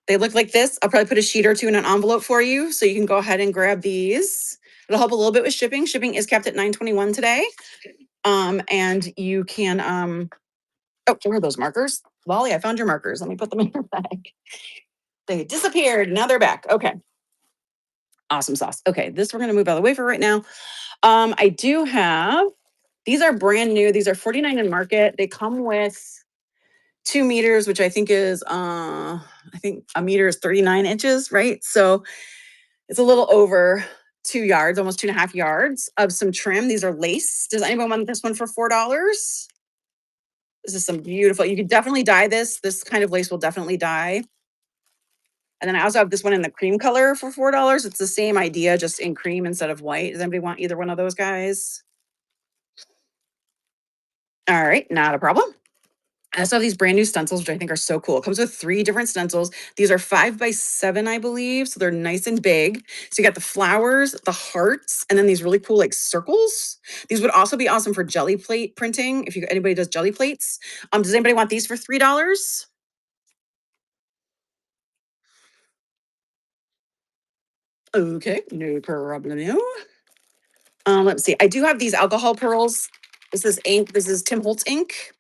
They look like this. I'll probably put a sheet or two in an envelope for you, so you can go ahead and grab these. It'll help a little bit with shipping. Shipping is capped at $9.21 today. And you can oh, where are those markers? Lolly, I found your markers. Let me put them in your bag. They disappeared. Now they're back. Okay. Awesome sauce. Okay, this we're gonna move out of the way for right now. I do have these are brand new. These are 49 in market. They come with 2 meters, which I think is I think a meter is 39 inches, right? So it's a little over 2 yards, almost 2.5 yards of some trim. These are lace. Does anyone want this one for $4? This is some beautiful, you could definitely dye this. This kind of lace will definitely dye. And then I also have this one in the cream color for $4. It's the same idea, just in cream instead of white. Does anybody want either one of those guys? All right, not a problem. I also have these brand new stencils, which I think are so cool. It comes with 3 different stencils. These are 5x7, I believe. So they're nice and big. So you got the flowers, the hearts, and then these really cool like circles. These would also be awesome for jelly plate printing. If anybody does jelly plates. Does anybody want these for $3? Okay, no problem. Let's see. I do have these alcohol pearls. This is ink. This is Tim Holtz ink.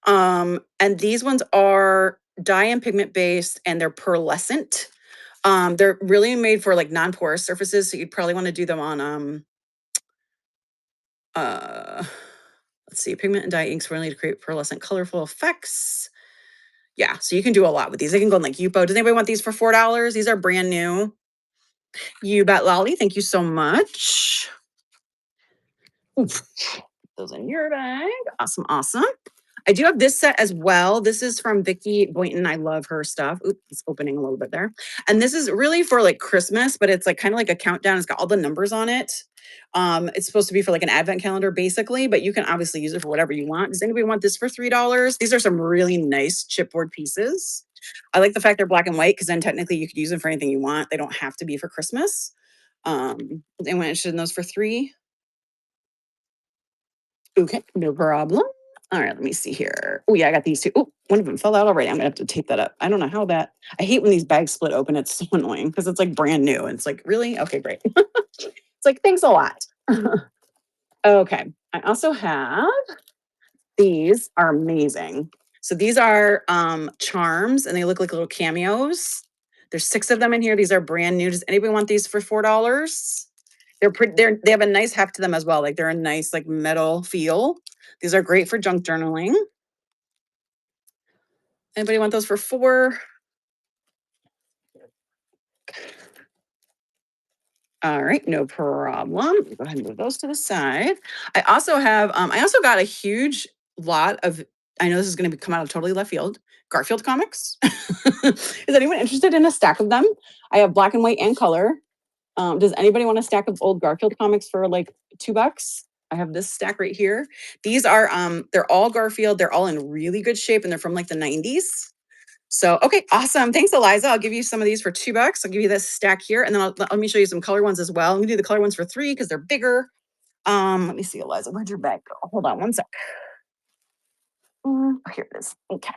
And these ones are dye and pigment based, and they're pearlescent. They're really made for like non-porous surfaces, so you'd probably want to do them on uh let's see, pigment and dye inks were only to create pearlescent colorful effects. Yeah, so you can do a lot with these. They can go in like Yupo. Does anybody want these for $4? These are brand new. You bet, Lolly. Thank you so much. Oof. Those in your bag. Awesome, awesome. I do have this set as well. This is from Vicky Boynton. I love her stuff. Oops, it's opening a little bit there. And this is really for like Christmas, but it's like kind of like a countdown. It's got all the numbers on it. It's supposed to be for like an advent calendar, basically, but you can obviously use it for whatever you want. Does anybody want this for $3? These are some really nice chipboard pieces. I like the fact they're black and white because then technically you could use them for anything you want. They don't have to be for Christmas. Is anyone interested in those for 3? Okay, no problem. All right, let me see here. Oh, yeah, I got these two. Oh, one of them fell out already. I'm gonna have to tape that up. I don't know how that. I hate when these bags split open. It's so annoying because it's like brand new. And it's like, really? Okay, great. It's like, thanks a lot. Okay. I also have these are amazing. So these are charms, and they look like little cameos. There's 6 of them in here. These are brand new. Does anybody want these for $4? They're pretty. They have a nice heft to them as well. Like they're a nice like metal feel. These are great for junk journaling. Anybody want those for 4? All right, no problem. Go ahead and move those to the side. I also have. I also got a huge lot of. I know this is going to come out of totally left field. Garfield comics. Is anyone interested in a stack of them? I have black and white and color. Does anybody want a stack of old Garfield comics for like $2? I have this stack right here. These are they're all Garfield. They're all in really good shape, and they're from like the 90s. So, okay, awesome. Thanks, Eliza. I'll give you some of these for $2. I'll give you this stack here, and then let me show you some color ones as well. I'm gonna do the color ones for 3 because they're bigger. Let me see, Eliza, where'd your bag go? Hold on one sec. Here it is. Okay.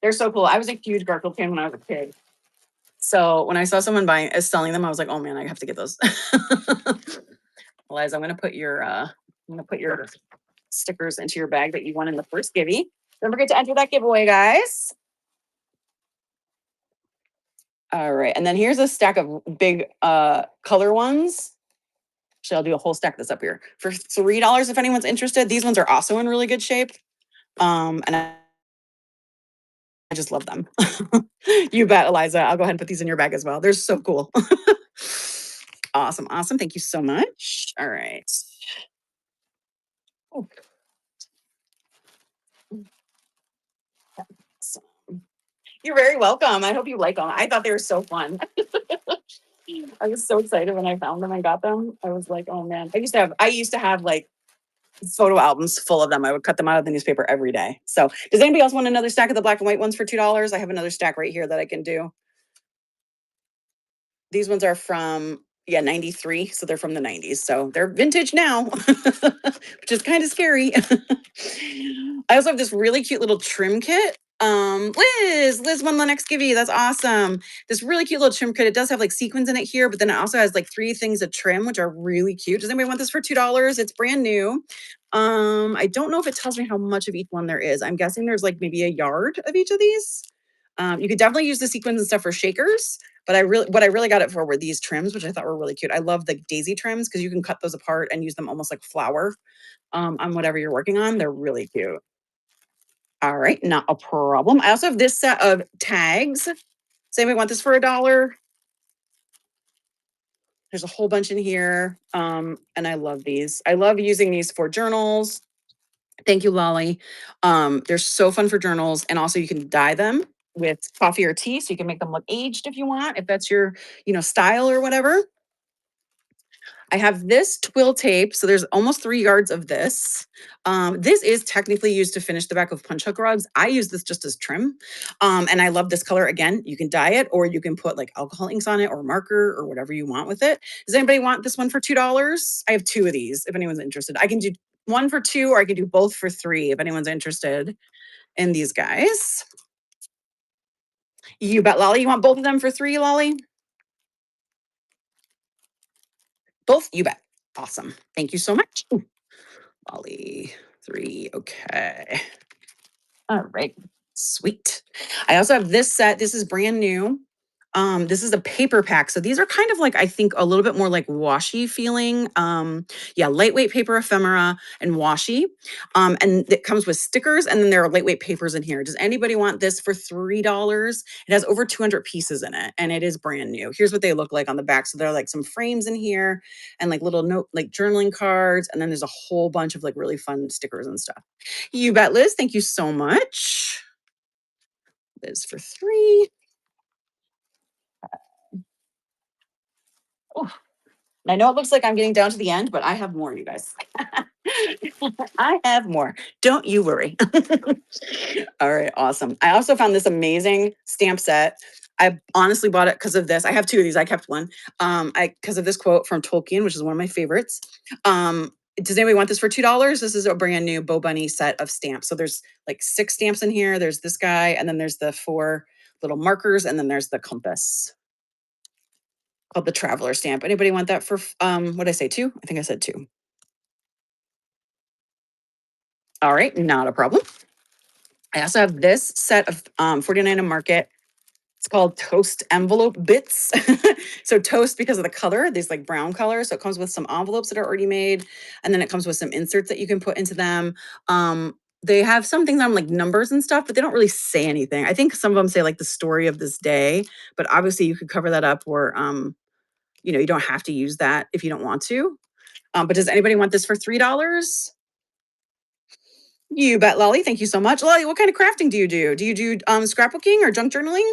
They're so cool. I was a huge Garfield fan when I was a kid. So when I saw someone selling them, I was like, oh man, I have to get those. Eliza, I'm gonna put your stickers into your bag that you won in the first givey. Don't forget to enter that giveaway, guys. All right, and then here's a stack of big color ones. Actually, I'll do a whole stack this up here for $3 if anyone's interested. These ones are also in really good shape. And I just love them. You bet, Eliza. I'll go ahead and put these in your bag as well. They're so cool. Awesome, awesome. Thank you so much. All right. Oh. Awesome. You're very welcome. I hope you like them. I thought they were so fun. I was so excited when I found them and got them. I was like, oh man. I used to have like photo albums full of them. I would cut them out of the newspaper every day. So does anybody else want another stack of the black and white ones for $2? I have another stack right here that I can do. These ones are from, yeah, 93. So they're from the 90s. So they're vintage now, which is kind of scary. I also have this really cute little trim kit. Liz won the next Givey. That's awesome. This really cute little trim kit. It does have like sequins in it here, but then it also has like 3 things of trim, which are really cute. Does anybody want this for $2? It's brand new. I don't know if it tells me how much of each one there is. I'm guessing there's like maybe a yard of each of these. You could definitely use the sequins and stuff for shakers, but what I really got it for were these trims, which I thought were really cute. I love the daisy trims because you can cut those apart and use them almost like flour on whatever you're working on. They're really cute. All right, not a problem. I also have this set of tags. Does anybody want this for $1? There's a whole bunch in here. And I love these. I love using these for journals. Thank you, Lolly. They're so fun for journals. And also you can dye them with coffee or tea. So you can make them look aged if you want, if that's your, style or whatever. I have this twill tape. So there's almost 3 yards of this. This is technically used to finish the back of punch hook rugs. I use this just as trim. And I love this color. Again, you can dye it or you can put like alcohol inks on it or marker or whatever you want with it. Does anybody want this one for $2? I have 2 of these if anyone's interested. I can do one for 2 or I can do both for 3 if anyone's interested in these guys. You bet, Lolly. You want both of them for 3, Lolly? Both? You bet. Awesome. Thank you so much. Ooh, Lolly 3. Okay. All right. Sweet. I also have this set. This is brand new. This is a paper pack. So these are kind of like, I think, a little bit more like washi feeling. Yeah, lightweight paper ephemera and washi. And it comes with stickers, and then there are lightweight papers in here. Does anybody want this for $3? It has over 200 pieces in it, and it is brand new. Here's what they look like on the back. So there are like some frames in here and like little note, like journaling cards. And then there's a whole bunch of like really fun stickers and stuff. You bet, Liz. Thank you so much. Liz for 3. Oh, I know it looks like I'm getting down to the end, but I have more, you guys. I have more. Don't you worry. All right, awesome. I also found this amazing stamp set. I honestly bought it because of this. I have 2 of these. I kept one. Because of this quote from Tolkien, which is one of my favorites. Does anybody want this for $2? This is a brand new Bo Bunny set of stamps. So there's like 6 stamps in here. There's this guy, and then there's the 4 little markers, and then there's the compass called the traveler stamp. Anybody want that for what did I say, 2? I think I said 2. All right, not a problem. I also have this set of 49 and Market. It's called Toast Envelope Bits. So toast because of the color, these like brown color. So it comes with some envelopes that are already made, and then it comes with some inserts that you can put into them. They have some things on like numbers and stuff, but they don't really say anything. I think some of them say like the story of this day, but obviously you could cover that up or you don't have to use that if you don't want to. But does anybody want this for $3? You bet, Lolly. Thank you so much. Lolly, what kind of crafting do you do? Do you do scrapbooking or junk journaling?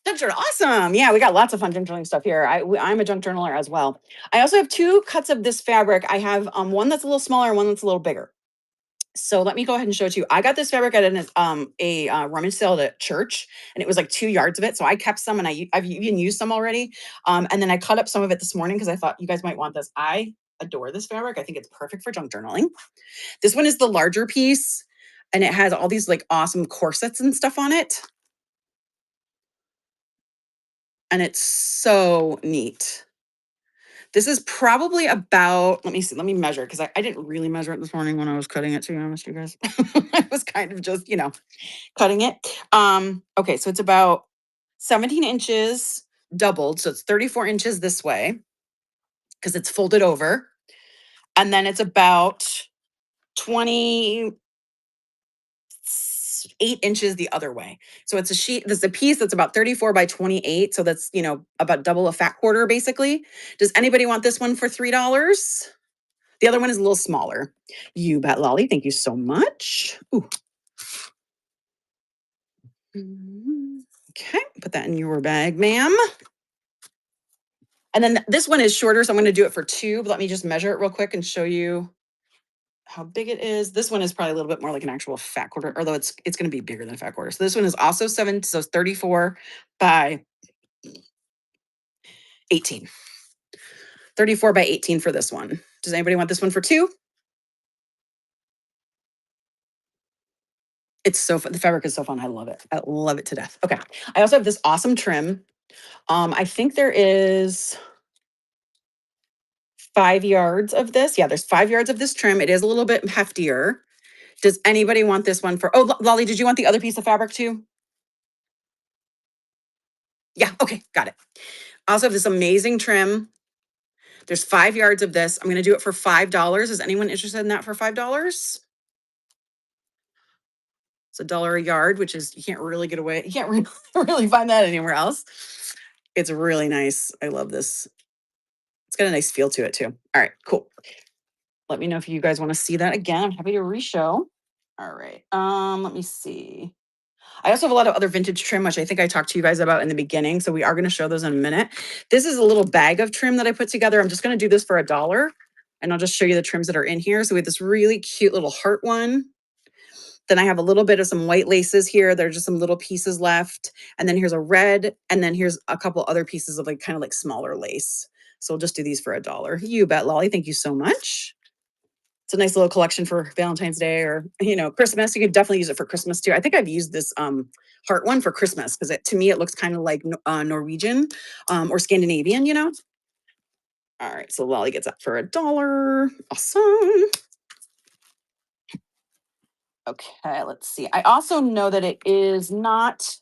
Junk journal. Awesome. Yeah, we got lots of fun junk journaling stuff here. I'm a junk journaler as well. I also have 2 cuts of this fabric. I have one that's a little smaller and one that's a little bigger. So let me go ahead and show it to you. I got this fabric at a rummage sale at church, and it was like 2 yards of it. So I kept some, and I've even used some already. And then I cut up some of it this morning because I thought you guys might want this. I adore this fabric. I think it's perfect for junk journaling. This one is the larger piece, and it has all these like awesome corsets and stuff on it. And it's so neat. This is probably about, let me see, let me measure because I didn't really measure it this morning when I was cutting it, to be honest, you guys. I was kind of just, cutting it. Okay, so it's about 17 inches doubled. So it's 34 inches this way because it's folded over. And then it's about 28 inches the other way. So it's a sheet, there's a piece that's about 34 by 28. So that's, about double a fat quarter basically. Does anybody want this one for $3? The other one is a little smaller. You bet, Lolly. Thank you so much. Ooh. Okay, put that in your bag, ma'am. And then this one is shorter, so I'm going to do it for two. But let me just measure it real quick and show you how big it is. This one is probably a little bit more like an actual fat quarter, although it's going to be bigger than a fat quarter. So this one is also 7, so 34 by 18. 34 by 18 for this one. Does anybody want this one for two? It's so fun. The fabric is so fun. I love it. I love it to death. Okay. I also have this awesome trim. I think there is 5 yards of this. Yeah, there's 5 yards of this trim. It is a little bit heftier. Does anybody want this one for, oh, Lolly, did you want the other piece of fabric too? Yeah, okay, got it. I also have this amazing trim. There's 5 yards of this. I'm going to do it for $5. Is anyone interested in that for $5? It's $1 a yard, which is, you can't really get away. You can't really find that anywhere else. It's really nice. I love this. It's got a nice feel to it too. All right, cool. Let me know if you guys want to see that again. I'm happy to re-show. All right. Let me see. I also have a lot of other vintage trim, which I think I talked to you guys about in the beginning. So we are going to show those in a minute. This is a little bag of trim that I put together. I'm just going to do this for $1. And I'll just show you the trims that are in here. So we have this really cute little heart one. Then I have a little bit of some white laces here. There are just some little pieces left. And then here's a red. And then here's a couple other pieces of like kind of like smaller lace. So we'll just do these for $1. You bet, Lolly. Thank you so much. It's a nice little collection for Valentine's Day or, Christmas. You could definitely use it for Christmas too. I think I've used this heart one for Christmas because to me, it looks kind of like Norwegian or Scandinavian. All right, so Lolly gets that for $1. Awesome. Okay, let's see. I also know that it is not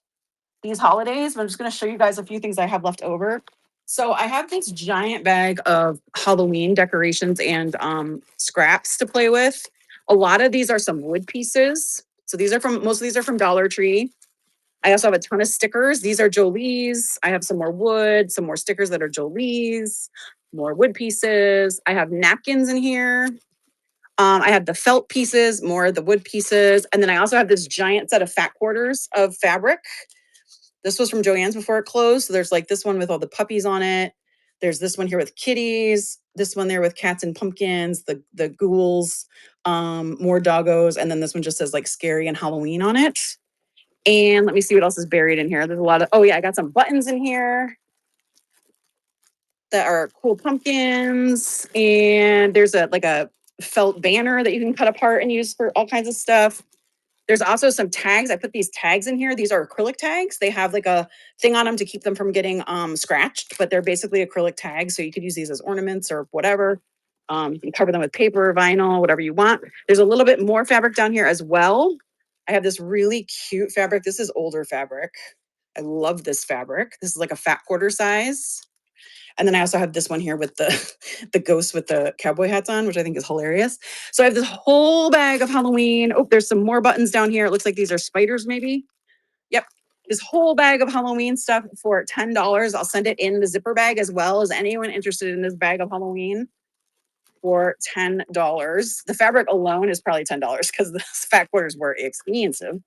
these holidays, but I'm just going to show you guys a few things I have left over. So I have this giant bag of Halloween decorations and scraps to play with. A lot of these are some wood pieces. So most of these are from Dollar Tree. I also have a ton of stickers. These are Jolie's. I have some more wood, some more stickers that are Jolie's, more wood pieces. I have napkins in here. I have the felt pieces, more of the wood pieces. And then I also have this giant set of fat quarters of fabric. This was from Joann's before it closed. So there's like this one with all the puppies on it. There's this one here with kitties. This one there with cats and pumpkins, the ghouls, more doggos. And then this one just says like scary and Halloween on it. And let me see what else is buried in here. There's a lot of, oh yeah, I got some buttons in here that are cool pumpkins. And there's a felt banner that you can cut apart and use for all kinds of stuff. There's also some tags. I put these tags in here. These are acrylic tags. They have like a thing on them to keep them from getting scratched, but they're basically acrylic tags. So you could use these as ornaments or whatever. You can cover them with paper, vinyl, whatever you want. There's a little bit more fabric down here as well. I have this really cute fabric. This is older fabric. I love this fabric. This is like a fat quarter size. And then I also have this one here with the the ghost with the cowboy hats on, which I think is hilarious. So I have this whole bag of Halloween. Oh, there's some more buttons down here. It looks like these are spiders, maybe. Yep. This whole bag of Halloween stuff for $10. I'll send it in the zipper bag as well. As anyone interested in this bag of Halloween for $10. The fabric alone is probably $10 because the fat quarters were expensive.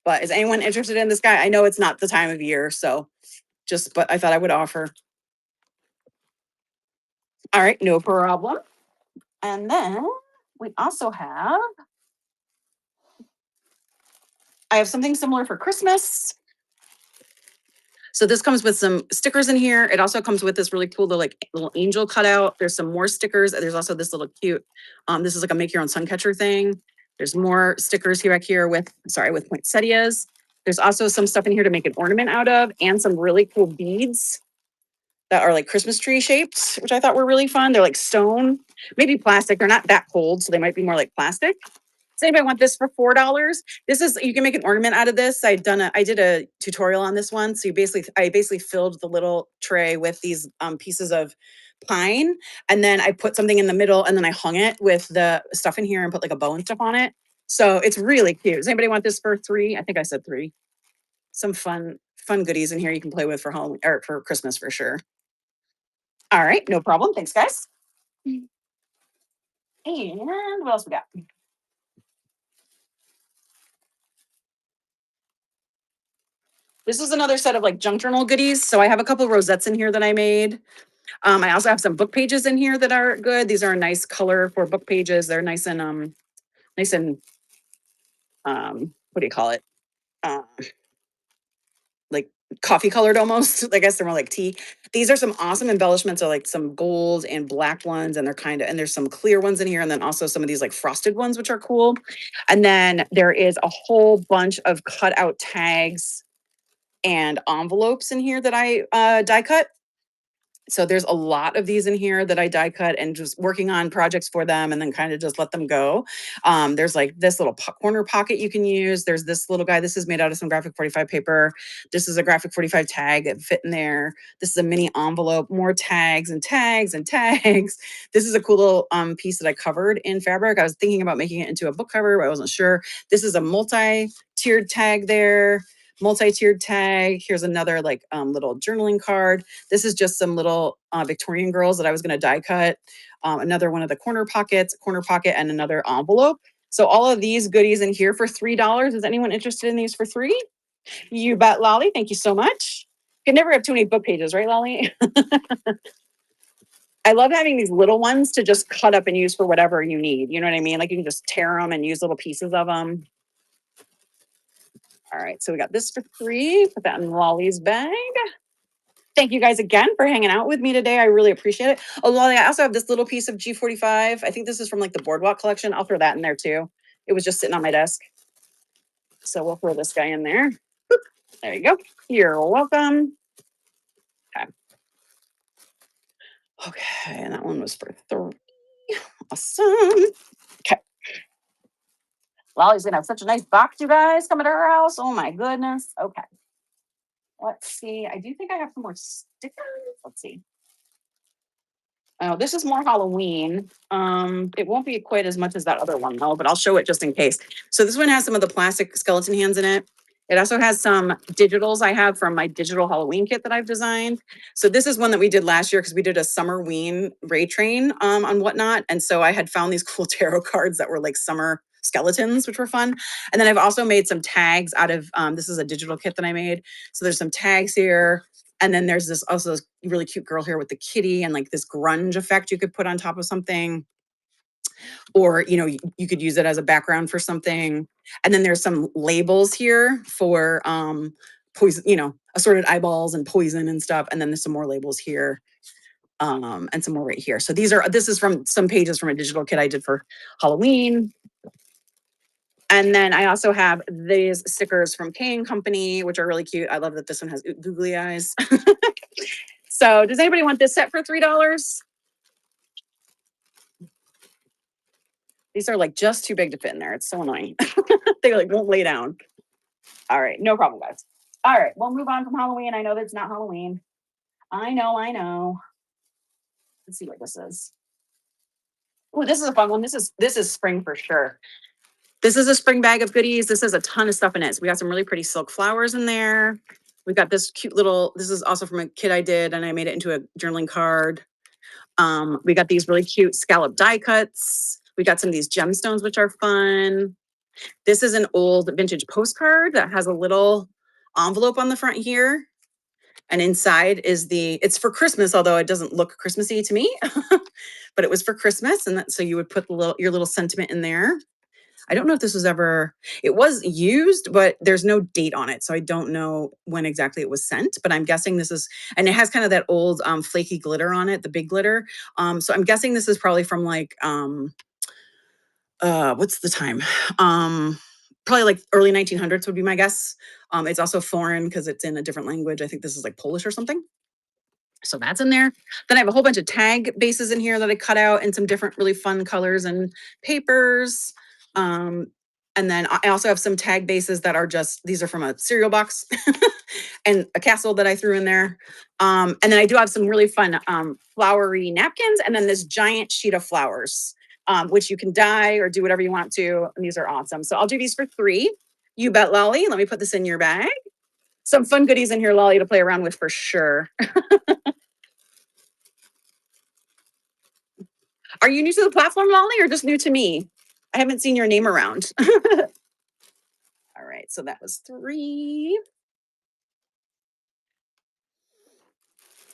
But is anyone interested in this guy? I know it's not the time of year, so but I thought I would offer. All right, no problem. And then we also I have something similar for Christmas. So this comes with some stickers in here. It also comes with this really cool little angel cutout. There's some more stickers. There's also this little cute, this is like a make your own sun catcher thing. There's more stickers here back here with poinsettias. There's also some stuff in here to make an ornament out of and some really cool beads that are like Christmas tree shaped, which I thought were really fun. They're like stone, maybe plastic. They're not that cold, so they might be more like plastic. Does anybody want this for $4? You can make an ornament out of this. I did a tutorial on this one. So I basically filled the little tray with these pieces of pine, and then I put something in the middle, and then I hung it with the stuff in here and put like a bow and stuff on it. So it's really cute. Does anybody want this for $3? I think I said $3. Some fun goodies in here you can play with for Halloween or for Christmas for sure. All right, no problem. Thanks, guys. And what else we got? This is another set of like junk journal goodies. So I have a couple of rosettes in here that I made. I also have some book pages in here that are good. These are a nice color for book pages. They're nice and what do you call it? Uh, like coffee colored almost. I guess they're more like tea. These are some awesome embellishments, are like some gold and black ones, and they're kind of, and there's some clear ones in here, and then also some of these like frosted ones, which are cool. And then there is a whole bunch of cut out tags and envelopes in here that I die cut. So there's a lot of these in here that I die cut and just working on projects for them and then kind of just let them go. There's like this little corner pocket you can use. There's this little guy. This is made out of some graphic 45 paper. This is a graphic 45 tag that fit in there. This is a mini envelope, more tags and tags and tags. This is a cool little piece that I covered in fabric. I was thinking about making it into a book cover, but I wasn't sure. This is a multi-tiered tag there. Multi-tiered tag. Here's another like little journaling card. This is just some little Victorian girls that I was going to die cut. Another one of the corner pockets, corner pocket, and another envelope. So all of these goodies in here for $3. Is anyone interested in these for free? You bet, Lolly. Thank you so much. You can never have too many book pages, right, Lolly? I love having these little ones to just cut up and use for whatever you need. You know what I mean? Like you can just tear them and use little pieces of them. All right, so we got this for free. Put that in Lolly's bag. Thank you guys again for hanging out with me today. I really appreciate it. Oh, Lolly, I also have this little piece of G45. I think this is from like the Boardwalk collection. I'll throw that in there too. It was just sitting on my desk. So we'll throw this guy in there. There you go. You're welcome. Okay. Okay, and that one was for 3. Awesome. Okay. Lolly's gonna have such a nice box, you guys, coming to her house. Oh my goodness. Okay. Let's see. I do think I have some more stickers. Let's see. Oh, this is more Halloween. It won't be quite as much as that other one though, but I'll show it just in case. So this one has some of the plastic skeleton hands in it. It also has some digitals I have from my digital Halloween kit that I've designed. So this is one that we did last year because we did a summer ween ray train on Whatnot. And so I had found these cool tarot cards that were like summer skeletons, which were fun. And then I've also made some tags out of, this is a digital kit that I made. So there's some tags here. And then there's this also this really cute girl here with the kitty and like this grunge effect you could put on top of something. Or, you know, you could use it as a background for something. And then there's some labels here for poison, you know, assorted eyeballs and poison and stuff. And then there's some more labels here. And some more right here. So this is from some pages from a digital kit I did for Halloween. And then I also have these stickers from K & Company, which are really cute. I love that this one has googly eyes. So does anybody want this set for $3? These are like just too big to fit in there. It's so annoying. They like won't lay down. All right, no problem, guys. All right, we'll move on from Halloween. I know that's not Halloween. I know. Let's see what this is. Oh, this is a fun one. This is spring for sure. This is a spring bag of goodies. This has a ton of stuff in it. So we got some really pretty silk flowers in there. We've got this cute little, this is also from a kit I did and I made it into a journaling card. We got these really cute scallop die cuts. We got some of these gemstones, which are fun. This is an old vintage postcard that has a little envelope on the front here. And inside is it's for Christmas, although it doesn't look Christmassy to me, but it was for Christmas. And so you would put your little sentiment in there. I don't know if this was it was used, but there's no date on it. So I don't know when exactly it was sent, but I'm guessing this is, and it has kind of that old flaky glitter on it, the big glitter. So I'm guessing this is probably from like, what's the time? Probably like early 1900s would be my guess. It's also foreign because it's in a different language. I think this is like Polish or something. So that's in there. Then I have a whole bunch of tag bases in here that I cut out in some different really fun colors and papers. And then I also have some tag bases that are these are from a cereal box and a castle that I threw in there. And then I do have some really fun flowery napkins and then this giant sheet of flowers, which you can dye or do whatever you want to. And these are awesome. So I'll do these for $3. You bet, Lolly. Let me put this in your bag. Some fun goodies in here, Lolly, to play around with for sure. Are you new to the platform, Lolly, or just new to me? I haven't seen your name around. All right, so that was 3.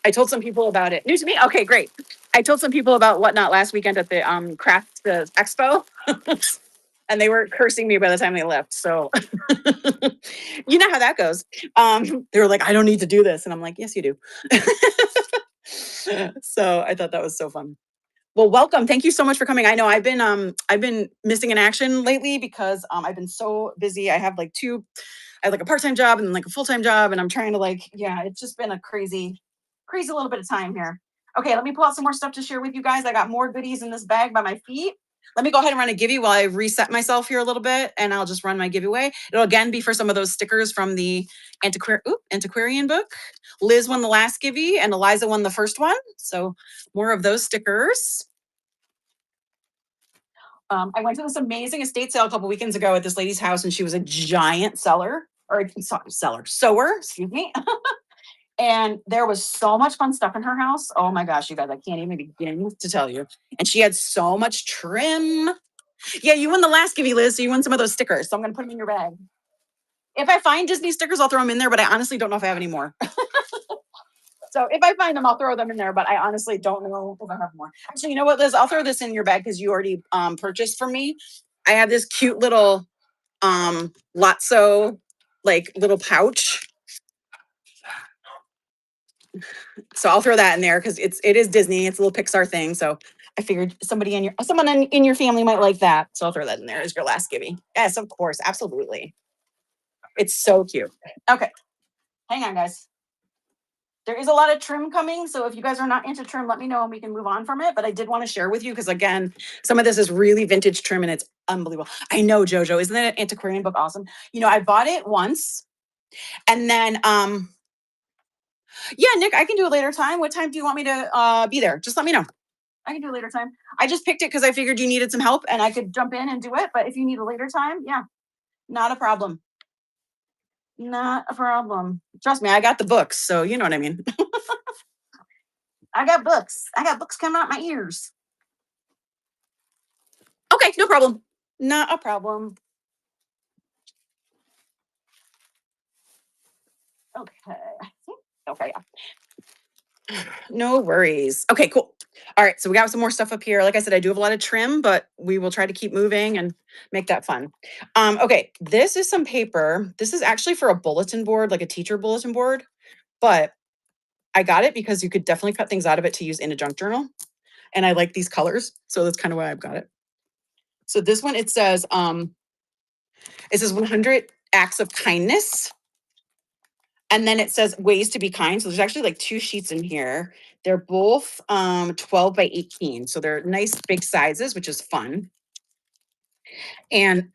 I told some people about it. New to me? Okay, great. I told some people about Whatnot last weekend at the craft the expo. And they were cursing me by the time they left. So you know how that goes. They were like, I don't need to do this. And I'm like, yes, you do. So I thought that was so fun. Well, welcome. Thank you so much for coming. I know I've been missing in action lately because I've been so busy. I have like a part-time job and like a full-time job, and I'm trying to like, yeah, it's just been a crazy little bit of time here. Okay, let me pull out some more stuff to share with you guys. I got more goodies in this bag by my feet. Let me go ahead and run a giveaway while I reset myself here a little bit, and I'll just run my giveaway. It'll again be for some of those stickers from the antiquarian book. Liz won the last givey, and Eliza won the first one. So more of those stickers. I went to this amazing estate sale a couple weekends ago at this lady's house, and she was a giant sewer, excuse me. And there was so much fun stuff in her house. Oh my gosh, you guys, I can't even begin to tell you. And she had so much trim. Yeah, you won the last givey, Liz. So you won some of those stickers. So I'm going to put them in your bag. If I find Disney stickers, I'll throw them in there, but I honestly don't know if I have any more. So if I find them, I'll throw them in there, but I honestly don't know if I have more. Actually, you know what, Liz? I'll throw this in your bag because you already purchased from me. I have this cute little Lotso like little pouch. So I'll throw that in there because it is Disney. It's a little Pixar thing. So I figured someone in your family might like that. So I'll throw that in there as your last givey. Yes, of course, absolutely. It's so cute. Okay, hang on, guys. There is a lot of trim coming, so if you guys are not into trim, let me know and we can move on from it. But I did want to share with you because again, some of this is really vintage trim and it's unbelievable. I know, Jojo, isn't that an antiquarian book awesome? You know, I bought it once, and then yeah, Nick, I can do a later time. What time do you want me to be there? Just let me know. I can do a later time. I just picked it because I figured you needed some help and I could jump in and do it. But if you need a later time, yeah, not a problem. Not a problem. Trust me, I got the books, so you know what I mean. I got books. I got books coming out my ears. Okay, no problem. Not a problem. Okay. Okay. No worries. Okay, cool. All right, so we got some more stuff up here. Like I said, I do have a lot of trim, but we will try to keep moving and make that fun. Okay, this is some paper. This is actually for a bulletin board, like a teacher bulletin board, but I got it because you could definitely cut things out of it to use in a junk journal. And I like these colors, so that's kind of why I've got it. So this one, it says 100 acts of kindness. And then it says ways to be kind. So there's actually like 2 sheets in here. They're both 12 by 18. So they're nice big sizes, which is fun. And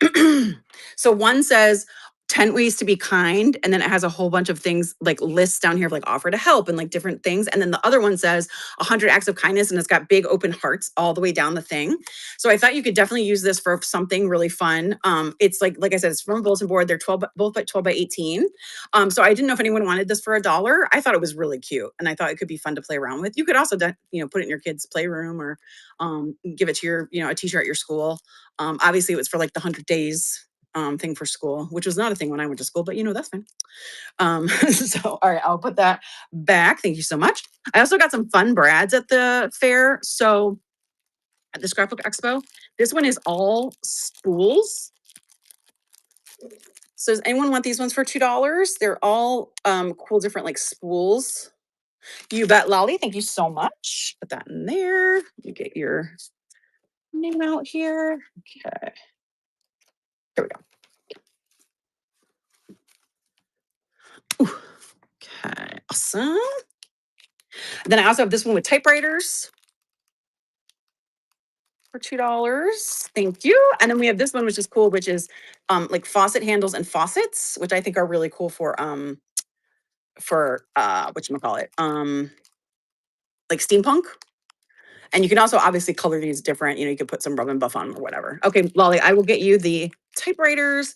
so one says 10 ways to be kind. And then it has a whole bunch of things like lists down here of like offer to help and like different things. And then the other one says 100 acts of kindness and it's got big open hearts all the way down the thing. So I thought you could definitely use this for something really fun. It's like I said, it's from a bulletin board. They're both by 12 by 18. So I didn't know if anyone wanted this for $1. I thought it was really cute and I thought it could be fun to play around with. You could also, put it in your kids' playroom or give it to your, a teacher at your school. Obviously it was for like the 100 days thing for school, which was not a thing when I went to school, but that's fine. So, all right, I'll put that back. Thank you so much. I also got some fun brads at the fair. So at the Scrapbook Expo, this one is all spools. So does anyone want these ones for $2? They're all cool, different like spools. You bet, Lolly. Thank you so much. Put that in there. You get your name out here. Okay. Here we go. Okay, awesome. Then I also have this one with typewriters for $2. Thank you. And then we have this one, which is cool, which is like faucet handles and faucets, which I think are really cool for whatchamacallit, like steampunk. And you can also obviously color these different, you could put some rub and buff on or whatever. Okay, Lolly, I will get you the typewriters.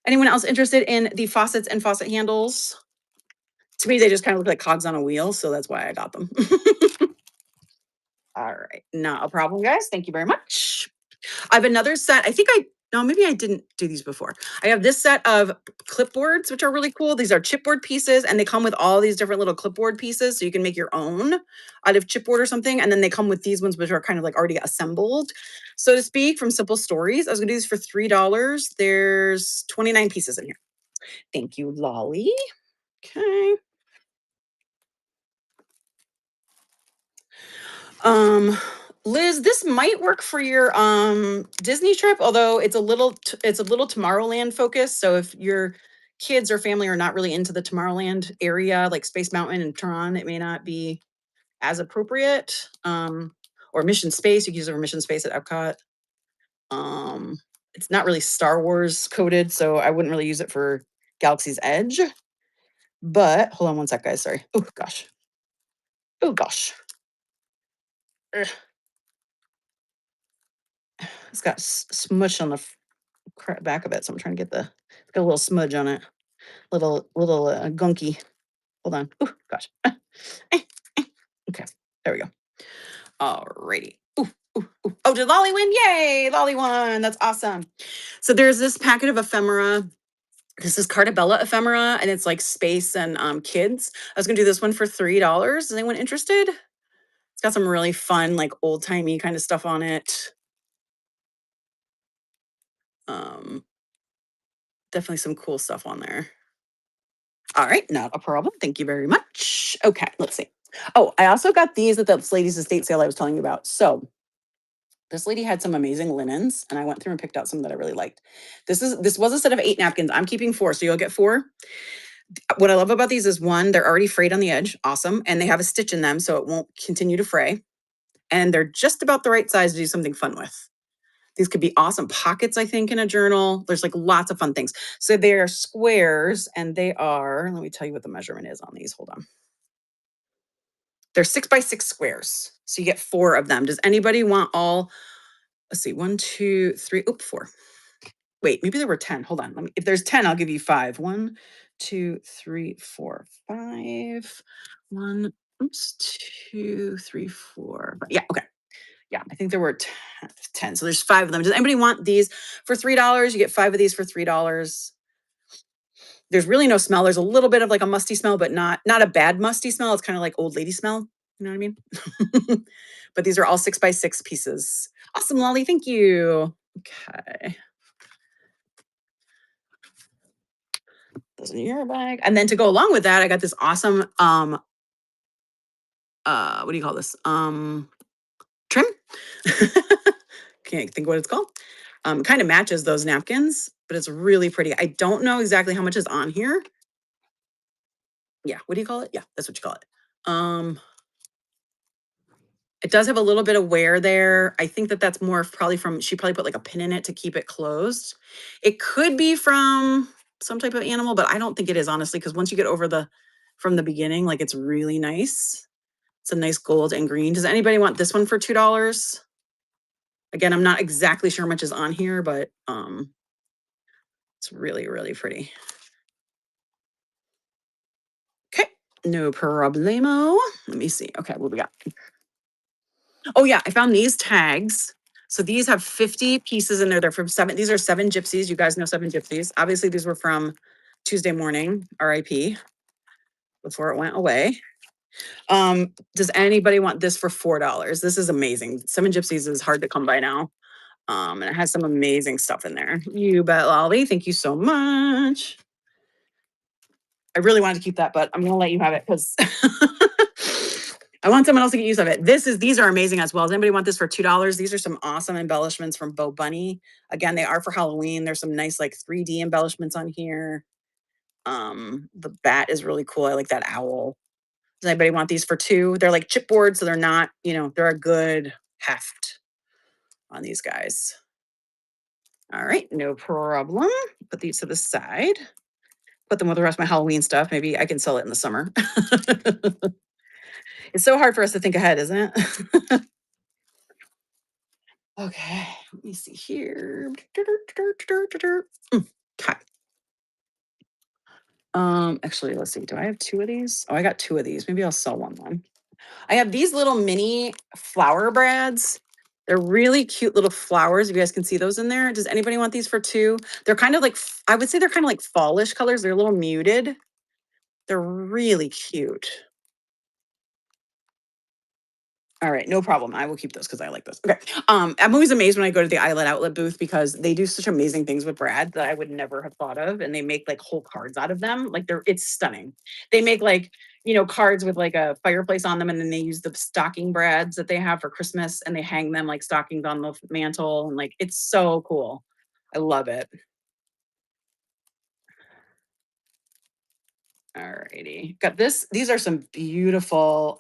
Anyone else interested in the faucets and faucet handles? To me, they just kind of look like cogs on a wheel, so that's why I got them. All right. Not a problem, guys. Thank you very much. I have another set. No, maybe I didn't do these before. I have this set of clipboards, which are really cool. These are chipboard pieces, and they come with all these different little clipboard pieces. So you can make your own out of chipboard or something. And then they come with these ones, which are kind of like already assembled, so to speak, from Simple Stories. I was going to do these for $3. There's 29 pieces in here. Thank you, Lolly. Okay. Um, Liz, this might work for your Disney trip, although it's a little Tomorrowland focused. So if your kids or family are not really into the Tomorrowland area, like Space Mountain and Tron, it may not be as appropriate. Or Mission Space, you can use it for Mission Space at Epcot. It's not really Star Wars coded, so I wouldn't really use it for Galaxy's Edge. But hold on one sec, guys. Sorry. Oh gosh. Oh gosh. Ugh. It's got smush on the back of it, so I'm trying to get it's got a little smudge on it, little gunky. Hold on. Oh gosh. Okay, there we go. Alrighty. Ooh. Oh, did Lolly win? Yay! Lolly won. That's awesome. So there's this packet of ephemera. This is Cartabella ephemera, and it's like space and kids. I was gonna do this one for $3. Is anyone interested? It's got some really fun, like old timey kind of stuff on it. Um, Definitely some cool stuff on there. All right, not a problem. Thank you very much. Okay, let's see. Oh, I also got these at the ladies' estate sale I was telling you about. So this lady had some amazing linens, and I went through and picked out some that I really liked. This was a set of 8 napkins. I'm keeping 4, so you'll get 4. What I love about these is, one, they're already frayed on the edge, awesome, and they have a stitch in them, so it won't continue to fray. And they're just about the right size to do something fun with. These could be awesome pockets, I think, in a journal. There's like lots of fun things. So they are squares, and they are, let me tell you what the measurement is on these. Hold on. They're 6 by 6 squares. So you get 4 of them. Does anybody want all? Let's see, 1, 2, 3, 4. Wait, maybe there were 10. Hold on. If there's 10, I'll give you 5. 1, 2, 3, 4, 5. 1, oops, 2, 3, 4. Yeah, okay. Yeah, I think there were 10. So there's 5 of them. Does anybody want these for $3? You get 5 of these for $3. There's really no smell. There's a little bit of like a musty smell, but not a bad musty smell. It's kind of like old lady smell. You know what I mean? But these are all 6 by 6 pieces. Awesome, Lolly. Thank you. Okay. Those in your bag. And then to go along with that, I got this awesome what do you call this? Trim. Can't think what it's called. Kind of matches those napkins, but it's really pretty. I don't know exactly how much is on here. Yeah, what do you call it? Yeah, that's what you call it. It does have a little bit of wear there. I think that's more probably from, she probably put like a pin in it to keep it closed. It could be from some type of animal, but I don't think it is, honestly, because once you get over from the beginning, like, it's really nice. It's a nice gold and green. Does anybody want this one for $2? Again, I'm not exactly sure how much is on here, but it's really, really pretty. Okay, no problemo. Let me see. Okay, what we got? Oh yeah, I found these tags. So these have 50 pieces in there. They're from 7. These are 7 gypsies. You guys know 7 gypsies. Obviously, these were from Tuesday Morning, RIP, before it went away. Does anybody want this for $4? This is amazing. 7 gypsies is hard to come by now. And it has some amazing stuff in there. You bet, Lolly. Thank you so much. I really wanted to keep that, but I'm gonna let you have it because I want someone else to get use of it. These are amazing as well. Does anybody want this for $2? These are some awesome embellishments from Bo Bunny. Again, they are for Halloween. There's some nice like 3D embellishments on here. The bat is really cool. I like that owl. Does anybody want these for 2? They're like chipboard, so they're not, they're a good heft on these guys. All right, no problem. Put these to the side. Put them with the rest of my Halloween stuff. Maybe I can sell it in the summer. It's so hard for us to think ahead, isn't it? Okay, let me see here. Okay. Actually, let's see. Do I have 2 of these? Oh, I got 2 of these. Maybe I'll sell one then. I have these little mini flower brads. They're really cute little flowers. If you guys can see those in there. Does anybody want these for two? They're kind of like, I would say they're kind of like fallish colors. They're a little muted. They're really cute. All right, no problem. I will keep those because I like those. Okay. I'm always amazed when I go to the Islet Outlet booth because they do such amazing things with brad that I would never have thought of. And they make like whole cards out of them. Like it's stunning. They make like, cards with like a fireplace on them, and then they use the stocking brads that they have for Christmas and they hang them like stockings on the mantle. And like it's so cool. I love it. All righty. Got this. These are some beautiful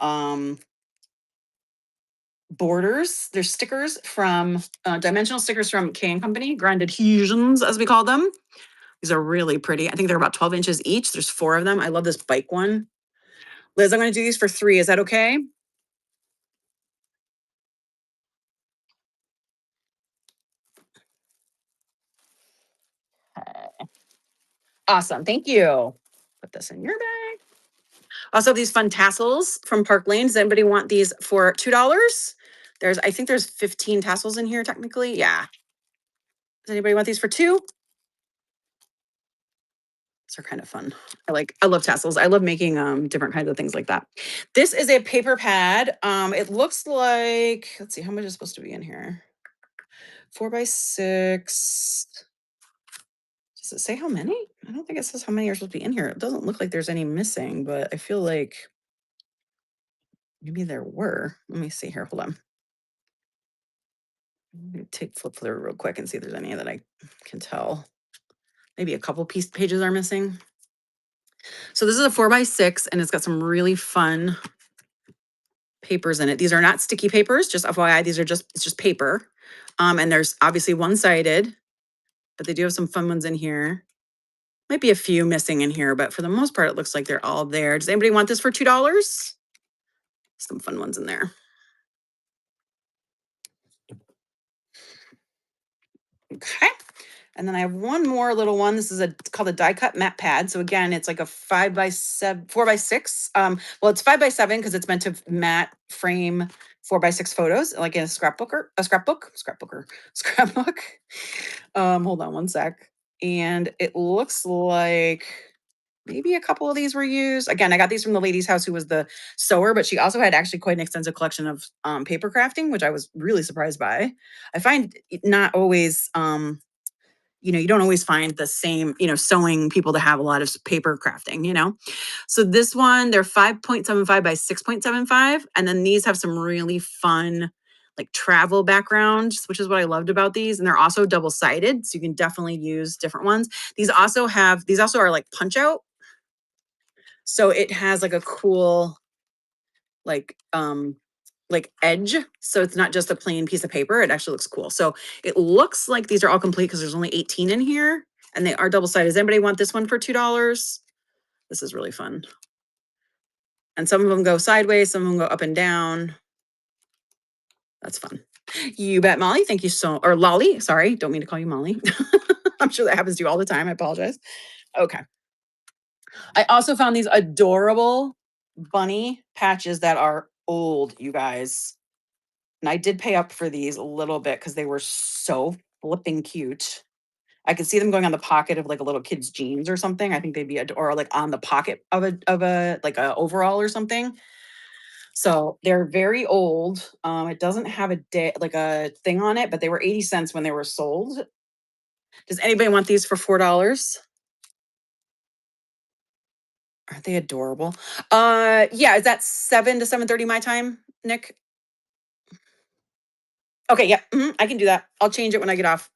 borders. There's stickers from dimensional stickers from K and Company, Grand Adhesions, as we call them. These are really pretty. I think they're about 12 inches each. There's 4 of them. I love this bike one. Liz, I'm going to do these for 3. Is that okay? Awesome. Thank you. Put this in your bag. Also, these fun tassels from Park Lane. Does anybody want these for $2? I think there's 15 tassels in here technically. Yeah. Does anybody want these for 2? These are kind of fun. I love tassels. I love making different kinds of things like that. This is a paper pad. It looks like, let's see, how much is supposed to be in here? 4x6. Does it say how many? I don't think it says how many are supposed to be in here. It doesn't look like there's any missing, but I feel like maybe there were. Let me see here. Hold on. Let me flip through real quick and see if there's any that I can tell. Maybe a couple pages are missing. So this is a 4x6 and it's got some really fun papers in it. These are not sticky papers, just FYI. It's just paper. And there's obviously one-sided, but they do have some fun ones in here. Might be a few missing in here, but for the most part, it looks like they're all there. Does anybody want this for $2? Some fun ones in there. Okay. And then I have one more little one. This is it's called a die cut matte pad. So again, it's like a 5x7, 4x6. Well, it's 5x7 because it's meant to matte frame 4x6 photos, like in a scrapbook. Hold on one sec. And it looks like maybe a couple of these were used. Again, I got these from the lady's house who was the sewer, but she also had actually quite an extensive collection of paper crafting, which I was really surprised by. I find it not always you don't always find the same, sewing people to have a lot of paper crafting. So this one, they're 5.75 by 6.75. And then these have some really fun, like travel backgrounds, which is what I loved about these. And they're also double-sided. So you can definitely use different ones. These also are like punch out. So it has like a cool, like edge. So it's not just a plain piece of paper. It actually looks cool. So it looks like these are all complete because there's only 18 in here and they are double-sided. Does anybody want this one for $2? This is really fun. And some of them go sideways, some of them go up and down. That's fun. You bet, Molly. Thank you or Lolly. Sorry, don't mean to call you Molly. I'm sure that happens to you all the time. I apologize. Okay. I also found these adorable bunny patches that are old, you guys. And I did pay up for these a little bit because they were so flipping cute. I could see them going on the pocket of like a little kid's jeans or something. I think they'd be or like on the pocket of a like a overall or something. So they're very old. It doesn't have like a thing on it, but they were 80 cents when they were sold. Does anybody want these for $4? Aren't they adorable? Yeah, is that 7 to 7:30 my time, Nick? Okay, yeah, I can do that. I'll change it when I get off.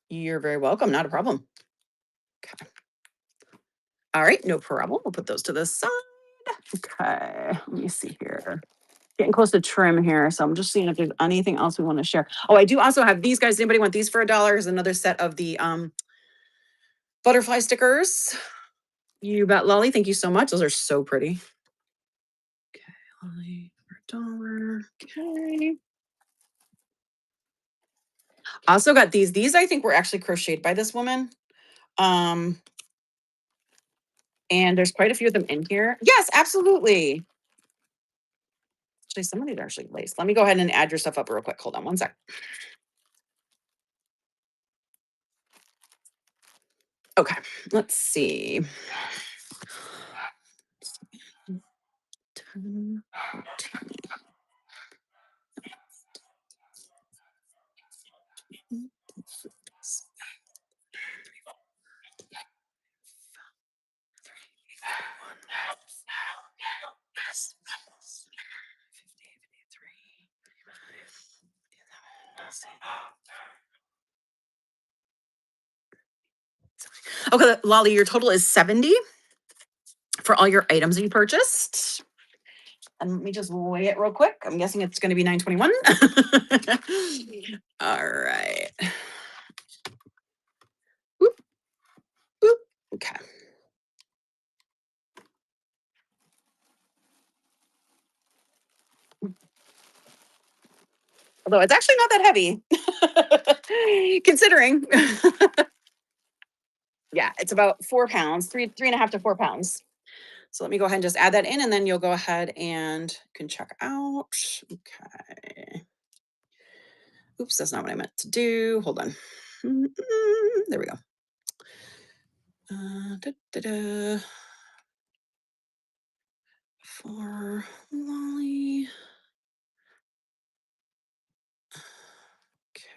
You're very welcome. Not a problem. Okay. All right, no problem. We'll put those to the side. Okay, let me see here. Getting close to trim here, so I'm just seeing if there's anything else we want to share. Oh, I do also have these guys. Anybody want these for $1? There's another set of the butterfly stickers. You bet, Lolly. Thank you so much. Those are so pretty. Okay, Lolly for $1. Okay. Also got these. These I think were actually crocheted by this woman. And And there's quite a few of them in here. Yes, absolutely. Actually, some of these are actually laced. Let me go ahead and add your stuff up real quick. Hold on one sec. Okay, let's see. 10, 14. Okay, Lolly, your total is 70 for all your items that you purchased. And let me just weigh it real quick. I'm guessing it's going to be 921. All right. Whoop, whoop. Okay. Although it's actually not that heavy, considering. Yeah, it's about 4 pounds, 3.5 to 4 pounds. So let me go ahead and just add that in, and then you'll go ahead and you can check out. Okay. Oops, that's not what I meant to do. Hold on. There we go. Da, da, da. For Lolly.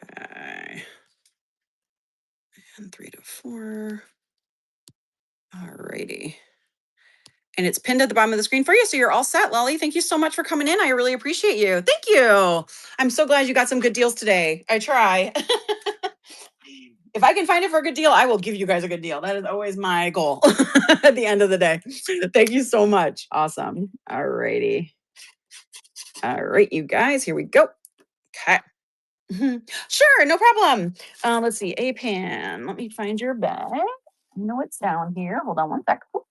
Okay. And 3 to 4. Alrighty. And it's pinned at the bottom of the screen for you. So you're all set, Lolly. Thank you so much for coming in. I really appreciate you. Thank you. I'm so glad you got some good deals today. I try. If I can find it for a good deal, I will give you guys a good deal. That is always my goal at the end of the day. Thank you so much. Awesome. All righty. All right, you guys, here we go. Okay. Sure, no problem. Let's see, a pan. Let me find your bag. I know it's down here. Hold on one sec. Oop,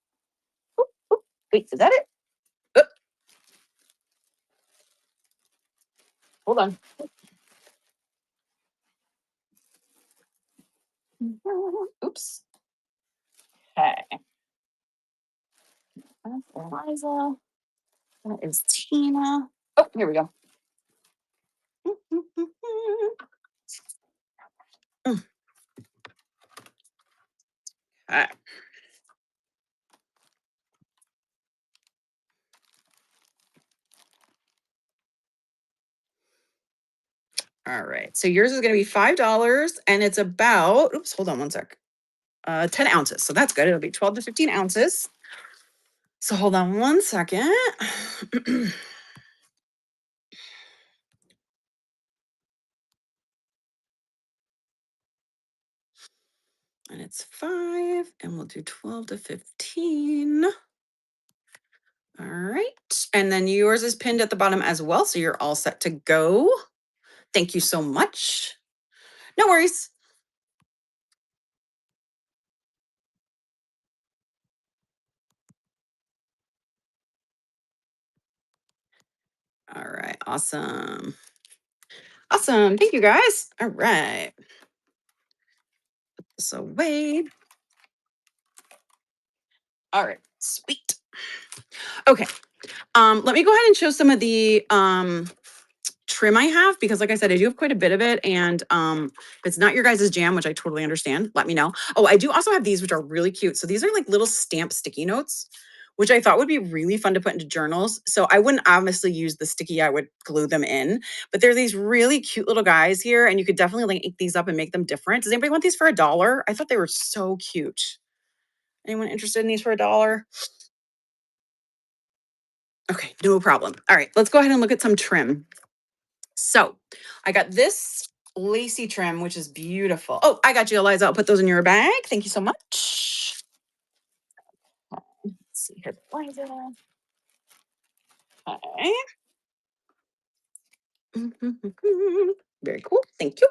oop, oop. Wait, is that it? Oop, hold on. Oops. Okay. That's Eliza. That is Tina. Oh, here we go. Okay. All right. So yours is going to be $5 and it's about, oops, hold on one sec. 10 ounces. So that's good. It'll be 12 to 15 ounces. So hold on one second. And it's 5 and we'll do 12 to 15. All right. And then yours is pinned at the bottom as well. So you're all set to go. Thank you so much. No worries. All right. Awesome. Awesome. Thank you guys. All right. So wait. All right. Sweet. Okay. Let me go ahead and show some of the trim I have, because like I said, I do have quite a bit of it. And if it's not your guys' jam, which I totally understand, let me know. Oh, I do also have these, which are really cute. So these are like little stamp sticky notes, which I thought would be really fun to put into journals. So I wouldn't obviously use the sticky, I would glue them in, but they're these really cute little guys here. And you could definitely like ink these up and make them different. Does anybody want these for $1? I thought they were so cute. Anyone interested in these for $1? Okay, no problem. All right, let's go ahead and look at some trim. So I got this lacy trim, which is beautiful. Oh, I got you, Eliza. I'll put those in your bag. Thank you so much. Let's see here, Eliza. Okay. Very cool. Thank you.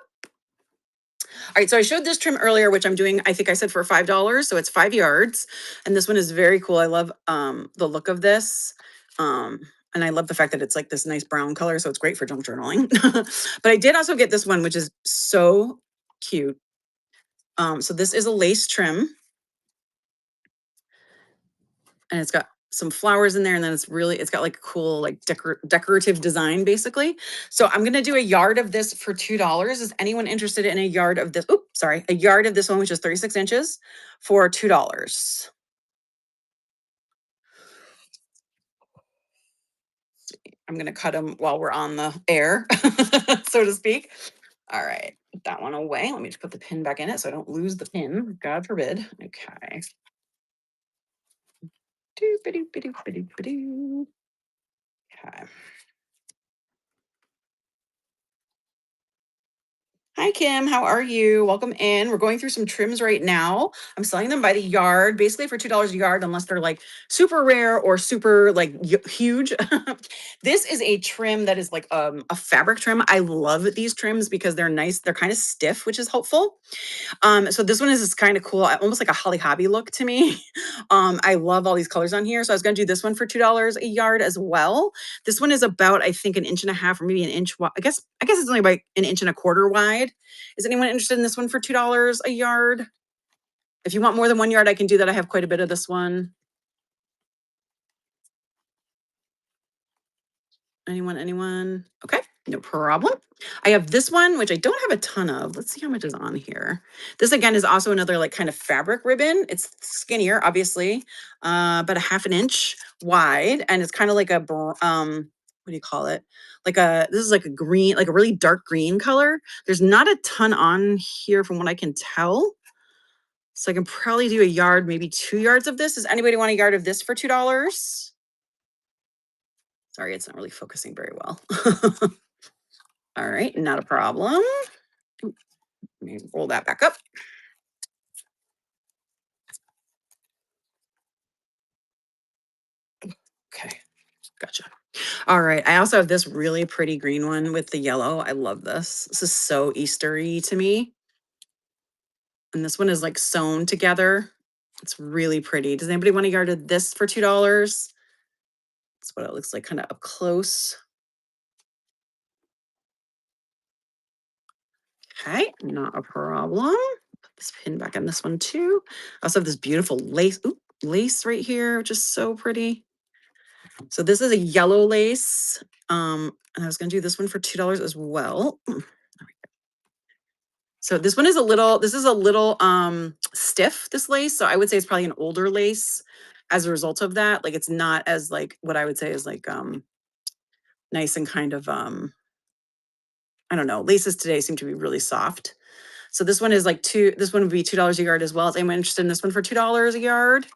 All right, so I showed this trim earlier, which I'm doing, I think I said for $5. So it's 5 yards. And this one is very cool. I love the look of this. And I love the fact that it's like this nice brown color. So it's great for junk journaling. But I did also get this one, which is so cute. So this is a lace trim. and it's got some flowers in there, and then it's got like a cool like decorative design basically. So I'm gonna do a yard of this for $2. Is anyone interested in a yard of this? Oops, sorry, a yard of this one, which is 36 inches for $2. I'm gonna cut them while we're on the air, so to speak. All right, put that one away. Let me just put the pin back in it so I don't lose the pin. God forbid. Okay. Doop-a-doop-a-doop-a-doop-a-doo. Okay. Hi, Kim. How are you? Welcome in. We're going through some trims right now. I'm selling them by the yard, basically for $2 a yard, unless they're like super rare or super like huge. This is a trim that is like a fabric trim. I love these trims because they're nice. They're kind of stiff, which is helpful. So this one is just kind of cool, almost like a Holly Hobby look to me. I love all these colors on here. So I was gonna do this one for $2 a yard as well. This one is about, I think, an inch and a half or maybe an inch wide. I guess it's only about an inch and a quarter wide. Is anyone interested in this one for $2 a yard? If you want more than 1 yard, I can do that. I have quite a bit of this one. Anyone? Okay, no problem. I have this one, which I don't have a ton of. Let's see how much is on here. This again is also another like kind of fabric ribbon. It's skinnier, obviously, but a half an inch wide, and it's kind of like a what do you call it? This is like a green, like a really dark green color. There's not a ton on here from what I can tell. So I can probably do a yard, maybe 2 yards of this. Does anybody want a yard of this for $2? Sorry, it's not really focusing very well. All right, not a problem. Let me roll that back up. Okay, gotcha. All right, I also have this really pretty green one with the yellow. I love this. This is so Eastery to me. And this one is like sewn together. It's really pretty. Does anybody want a yard of this for $2? That's what it looks like kind of up close. Okay, not a problem. Put this pin back on this one too. I also have this beautiful lace right here, which is so pretty. So this is a yellow lace. And I was gonna do this one for $2 as well. So this one is this is a little stiff, this lace. So I would say it's probably an older lace as a result of that. Like it's not as like what I would say is like nice and kind of I don't know, laces today seem to be really soft. So this one is like this one would be $2 a yard as well. Is anyone interested in this one for $2 a yard?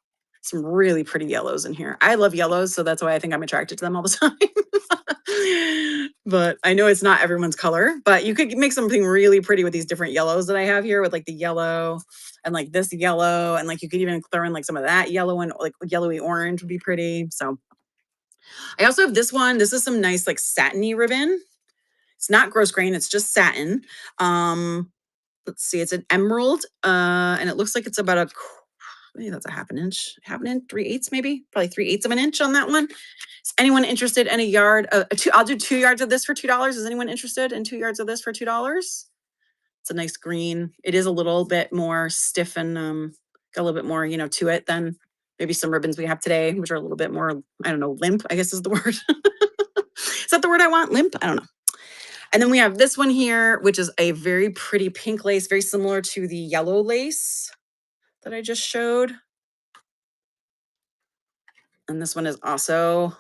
Some really pretty yellows in here. I love yellows, so that's why I think I'm attracted to them all the time. But I know it's not everyone's color, but you could make something really pretty with these different yellows that I have here with like the yellow and like this yellow. And like you could even throw in like some of that yellow and like yellowy orange would be pretty. So I also have this one. This is some nice like satiny ribbon. It's not gross grain, it's just satin. Let's see, it's an emerald, and it looks like it's about maybe that's a half an inch, 3/8 maybe, probably 3/8 of an inch on that one. Is anyone interested in a yard? I'll do 2 yards of this for $2. Is anyone interested in 2 yards of this for $2? It's a nice green. It is a little bit more stiff and got a little bit more, to it than maybe some ribbons we have today, which are a little bit more, I don't know, limp, I guess is the word. Is that the word I want? Limp? I don't know. And then we have this one here, which is a very pretty pink lace, very similar to the yellow lace that I just showed. And this one is also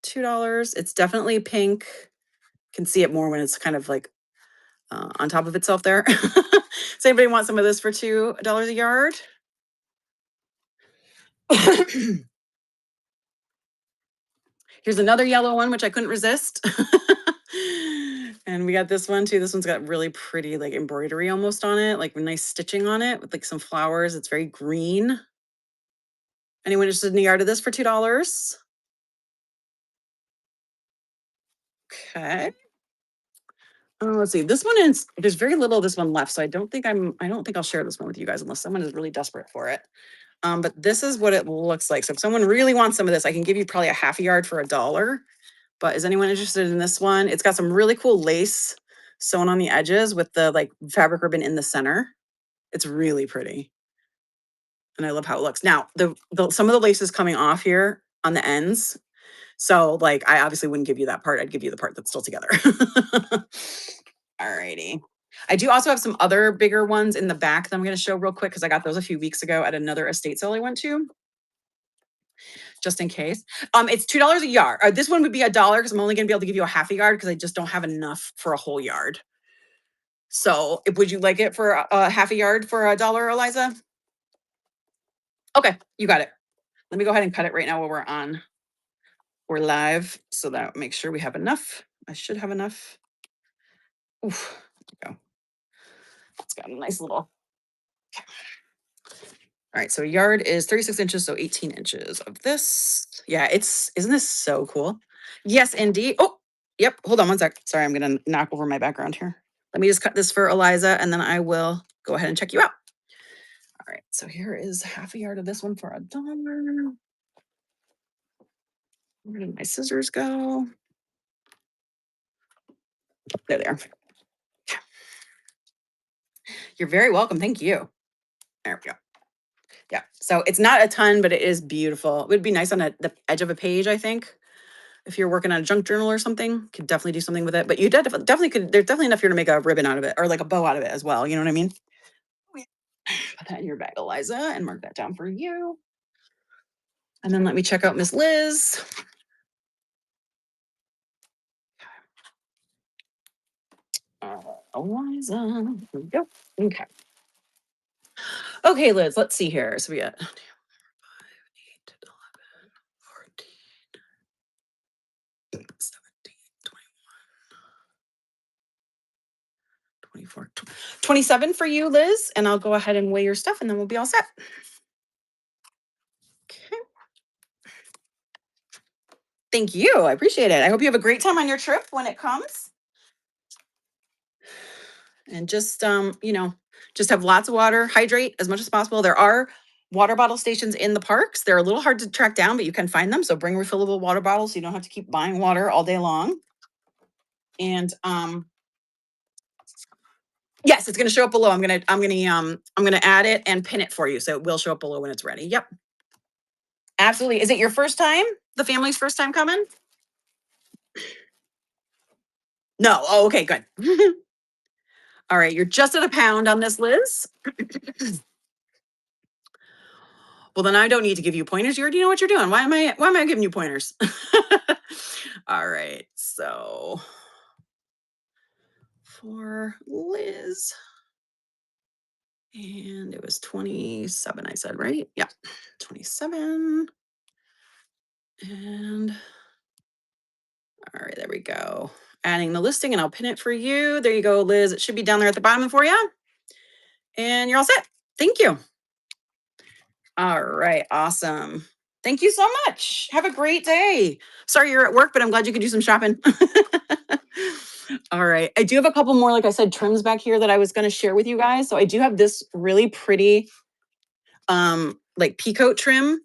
$2. It's definitely pink. Can see it more when it's kind of like on top of itself there. Does anybody want some of this for $2 a yard? Here's another yellow one, which I couldn't resist. And we got this one too. This one's got really pretty like embroidery almost on it, like nice stitching on it with like some flowers. It's very green. Anyone interested in a yard of this for $2? Okay. Let's see. This one is there's very little of this one left, so I don't think I'll share this one with you guys unless someone is really desperate for it. But this is what it looks like. So if someone really wants some of this, I can give you probably a half a yard for $1. But is anyone interested in this one? It's got some really cool lace sewn on the edges with the like fabric ribbon in the center. It's really pretty. And I love how it looks. Now, some of the lace is coming off here on the ends. So like, I obviously wouldn't give you that part. I'd give you the part that's still together. Alrighty. I do also have some other bigger ones in the back that I'm going to show real quick because I got those a few weeks ago at another estate sale I went to, just in case. It's $2 a yard. This one would be $1 because I'm only going to be able to give you a half a yard because I just don't have enough for a whole yard. So, would you like it for a half a yard for $1, Eliza? Okay, you got it. Let me go ahead and cut it right now while we're live, so that make sure we have enough. I should have enough. Oof, there we go. It's got a nice little. Okay. All right, so yard is 36 inches, so 18 inches of this. Yeah, isn't this so cool? Yes, indeed. Oh, yep. Hold on one sec. Sorry, I'm gonna knock over my background here. Let me just cut this for Eliza, and then I will go ahead and check you out. All right, so here is half a yard of this one for $1. Where did my scissors go? There they are. You're very welcome. Thank you. There we go. Yeah. So it's not a ton, but it is beautiful. It would be nice on the edge of a page, I think. If you're working on a junk journal or something, could definitely do something with it. But you definitely could. There's definitely enough here to make a ribbon out of it or like a bow out of it as well. You know what I mean? Put that in your bag, Eliza, and mark that down for you. And then let me check out Miss Liz. Eliza. Here we go. Okay. Okay, Liz, let's see here. So we got 5, 8, 11, 14, 17, 21, 24, 27 for you, Liz. And I'll go ahead and weigh your stuff and then we'll be all set. Okay. Thank you. I appreciate it. I hope you have a great time on your trip when it comes. And just just have lots of water, hydrate as much as possible. There are water bottle stations in the parks. They're a little hard to track down, but you can find them. So bring refillable water bottles so you don't have to keep buying water all day long. And yes, it's going to show up below. I'm going to add it and pin it for you. So it will show up below when it's ready. Yep. Absolutely. Is it your first time? The family's first time coming? No. Oh, okay, good. All right, you're just at a pound on this, Liz. Well, then I don't need to give you pointers. You already know what you're doing. Why am I giving you pointers? All right, so for Liz, and it was 27, I said, right? Yeah, 27. And all right, there we go. Adding the listing, and I'll pin it for you. There you go, Liz. It should be down there at the bottom for you. And you're all set. Thank you. All right, awesome. Thank you so much. Have a great day. Sorry you're at work, but I'm glad you could do some shopping. All right. I do have a couple more, like I said, trims back here that I was going to share with you guys. So I do have this really pretty like peacoat trim.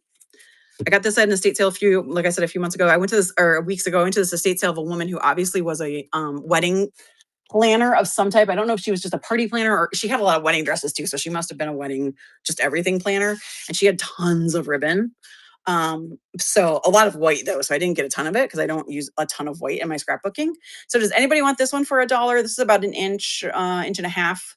I got this at an estate sale like I said, a few months ago. I went to this, or weeks ago, I went to this estate sale of a woman who obviously was a wedding planner of some type. I don't know if she was just a party planner or she had a lot of wedding dresses too. So she must have been a wedding, just everything planner. And she had tons of ribbon. So a lot of white though. So I didn't get a ton of it because I don't use a ton of white in my scrapbooking. So does anybody want this one for $1? This is about an inch, inch and a half,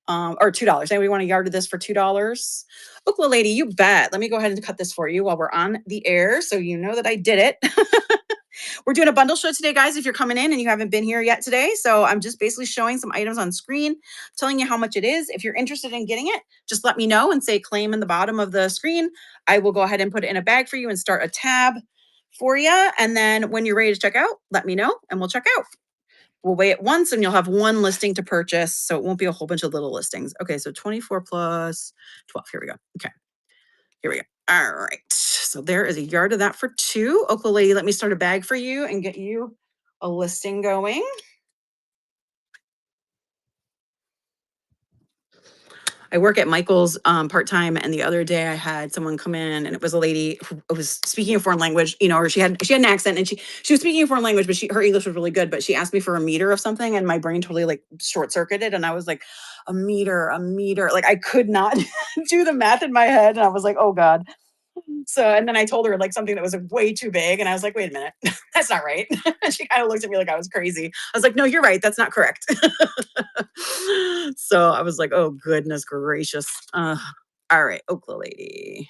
or $2. Anybody want a yard of this for $2? Ookla lady, you bet. Let me go ahead and cut this for you while we're on the air. So you know that I did it. We're doing a bundle show today, guys, if you're coming in and you haven't been here yet today. So I'm just basically showing some items on screen, telling you how much it is. If you're interested in getting it, just let me know and say claim in the bottom of the screen. I will go ahead and put it in a bag for you and start a tab for you. And then when you're ready to check out, let me know and we'll check out. We'll weigh it once and you'll have one listing to purchase. So it won't be a whole bunch of little listings. Okay, so 24 plus 12. Here we go. Okay. Here we go. All right. So there is a yard of that for $2. Oakland lady, let me start a bag for you and get you a listing going. I work at Michael's part-time, and the other day I had someone come in, and it was a lady who was speaking a foreign language, you know, or she had an accent, and she was speaking a foreign language, but her English was really good, but she asked me for a meter of something, and my brain totally like short-circuited, and I was like, a meter. Like I could not do the math in my head, and I was like, oh God. So, and then I told her like something that was way too big, and I was like, wait a minute, that's not right. She kind of looked at me like I was crazy. I was like, no, you're right, that's not correct. So I was like, oh goodness gracious. All right, Okla lady.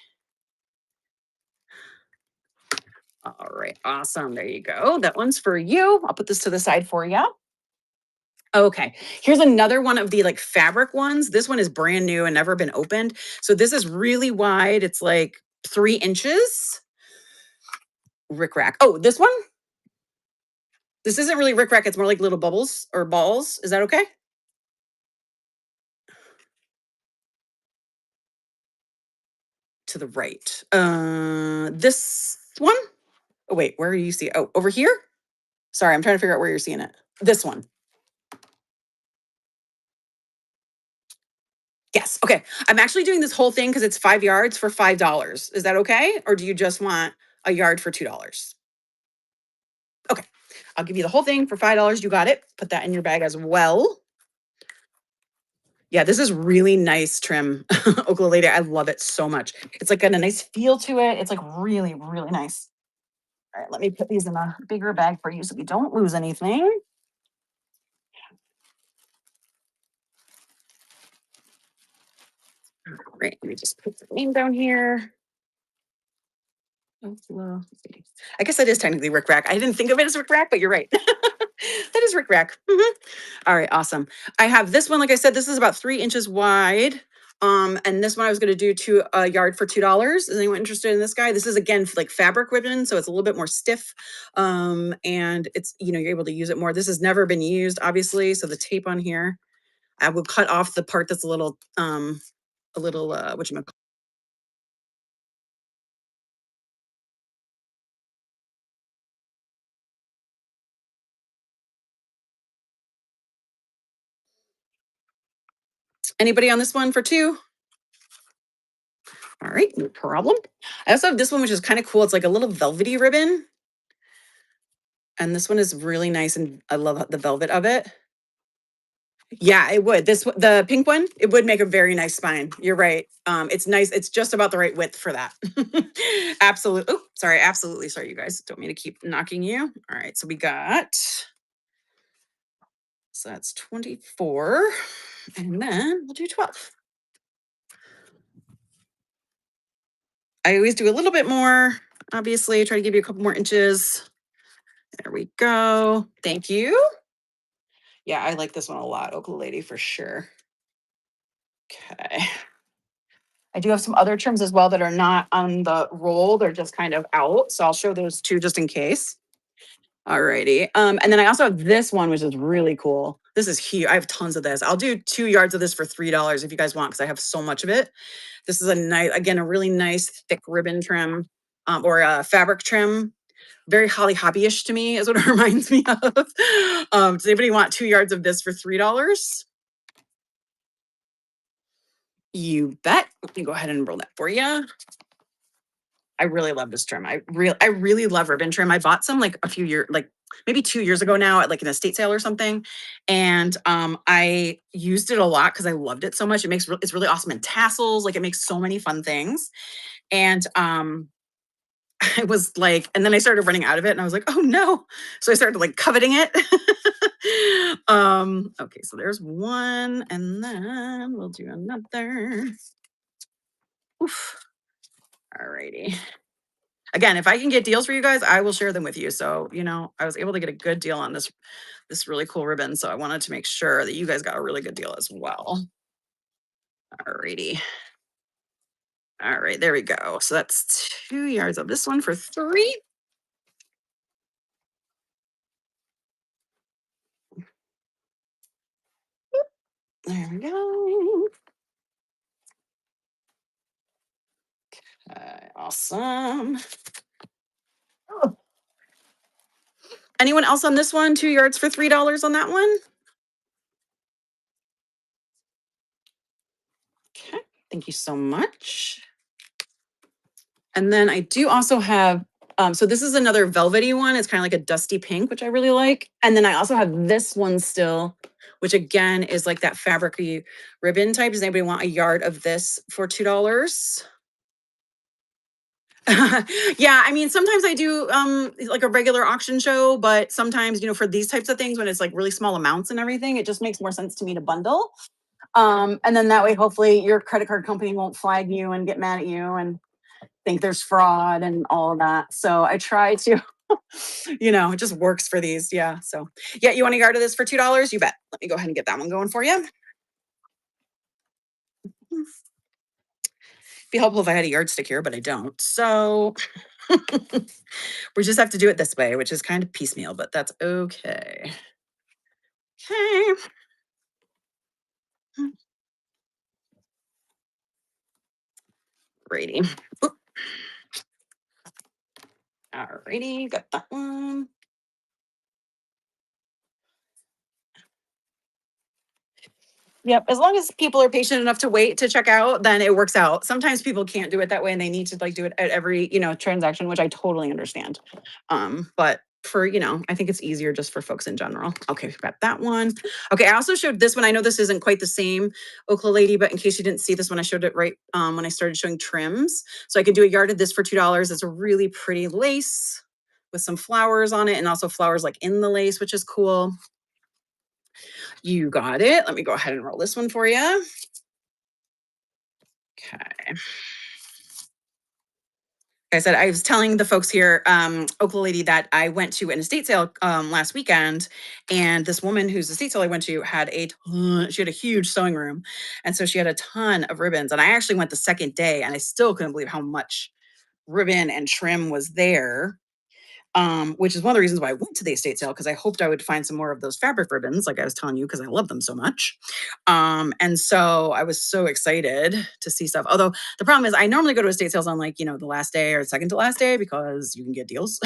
All right, awesome. There you go. That one's for you. I'll put this to the side for you. Okay, here's another one of the like fabric ones. This one is brand new and never been opened. So this is really wide. It's like 3 inches. Rick rack. Oh, this one? This isn't really rick rack. It's more like little bubbles or balls. Is that okay? To the right. This one? Oh, wait, where are you seeing? Oh, over here? Sorry, I'm trying to figure out where you're seeing it. This one. Yes. Okay. I'm actually doing this whole thing because it's 5 yards for $5. Is that okay? Or do you just want a yard for $2? Okay. I'll give you the whole thing for $5. You got it. Put that in your bag as well. Yeah, this is really nice trim. Okla lady. I love it so much. It's like got a nice feel to it. It's like really, really nice. All right, let me put these in a bigger bag for you so we don't lose anything. Great. Let me just put the name down here. I guess that is technically Rick Rack. I didn't think of it as Rick Rack, but you're right. That is Rick Rack. All right, awesome. I have this one. Like I said, this is about 3 inches wide. And this one I was going to do to a yard for $2. Is anyone interested in this guy? This is again like fabric ribbon, so it's a little bit more stiff. And it's you're able to use it more. This has never been used, obviously. So the tape on here, I will cut off the part that's a little what you Anybody on this one for two? All right, no problem. I also have this one, which is kind of cool. It's like a little velvety ribbon. And this one is really nice, and I love the velvet of it. Yeah, it would. The pink one, it would make a very nice spine. You're right. It's nice. It's just about the right width for that. Absolutely. Oh, sorry. Absolutely. Sorry, you guys. Don't mean to keep knocking you. All right. So we got. So that's 24. And then we'll do 12. I always do a little bit more, obviously, try to give you a couple more inches. There we go. Thank you. Yeah, I like this one a lot. Okla lady for sure. Okay. I do have some other trims as well that are not on the roll. They're just kind of out. So I'll show those two just in case. Alrighty. And then I also have this one, which is really cool. This is huge. I have tons of this. I'll do 2 yards of this for $3 if you guys want, because I have so much of it. This is a really nice thick ribbon trim, or a fabric trim. Very Holly Hobbyish to me is what it reminds me of. Does anybody want 2 yards of this for $3? You bet. Let me go ahead and roll that for you. I really love this trim. I really love ribbon trim. I bought some like a few years, like maybe 2 years ago now, at like an estate sale or something, and I used it a lot because I loved it so much. It's really awesome in tassels. Like it makes so many fun things, and I was like, and then I started running out of it, and I was like, oh no! So I started like coveting it. Okay, so there's one, and then we'll do another. Oof. Alrighty. Again, if I can get deals for you guys, I will share them with you. So, I was able to get a good deal on this really cool ribbon. So I wanted to make sure that you guys got a really good deal as well. Alrighty. All right, there we go. So that's 2 yards of this one for $3. There we go. Okay, awesome. Oh. Anyone else on this one? 2 yards for $3 on that one? Thank you so much. And then I do also have, so this is another velvety one. It's kind of like a dusty pink, which I really like. And then I also have this one still, which again is like that fabricy ribbon type. Does anybody want a yard of this for $2? Yeah, I mean, sometimes I do like a regular auction show, but sometimes, you know, for these types of things, when it's like really small amounts and everything, it just makes more sense to me to bundle. And then that way, hopefully your credit card company won't flag you and get mad at you and think there's fraud and all of that. So I try to, you know, it just works for these. Yeah. So yeah, you want a yard of this for $2? You bet. Let me go ahead and get that one going for you. Be helpful if I had a yardstick here, but I don't. So we just have to do it this way, which is kind of piecemeal, but that's okay. Okay. Righty. Alrighty, got that one. Yep. As long as people are patient enough to wait to check out, then it works out. Sometimes people can't do it that way and they need to like do it at every, you know, transaction, which I totally understand. But for, you know, I think it's easier just for folks in general. Okay, we've got that one. Okay, I also showed this one. I know this isn't quite the same Okla lady, but in case you didn't see this one, I showed it right when I started showing trims. So I could do a yard of this for $2. It's a really pretty lace with some flowers on it and also flowers like in the lace, which is cool. You got it. Let me go ahead and roll this one for you. Okay. Like I said, I was telling the folks here, Oklahoma lady, that I went to an estate sale last weekend, and this woman whose estate sale I went to had she had a huge sewing room, and so she had a ton of ribbons. And I actually went the second day, and I still couldn't believe how much ribbon and trim was there. Which is one of the reasons why I went to the estate sale, because I hoped I would find some more of those fabric ribbons, like I was telling you, because I love them so much. And so I was so excited to see stuff. Although the problem is, I normally go to estate sales on like, you know, the last day or second to last day because you can get deals.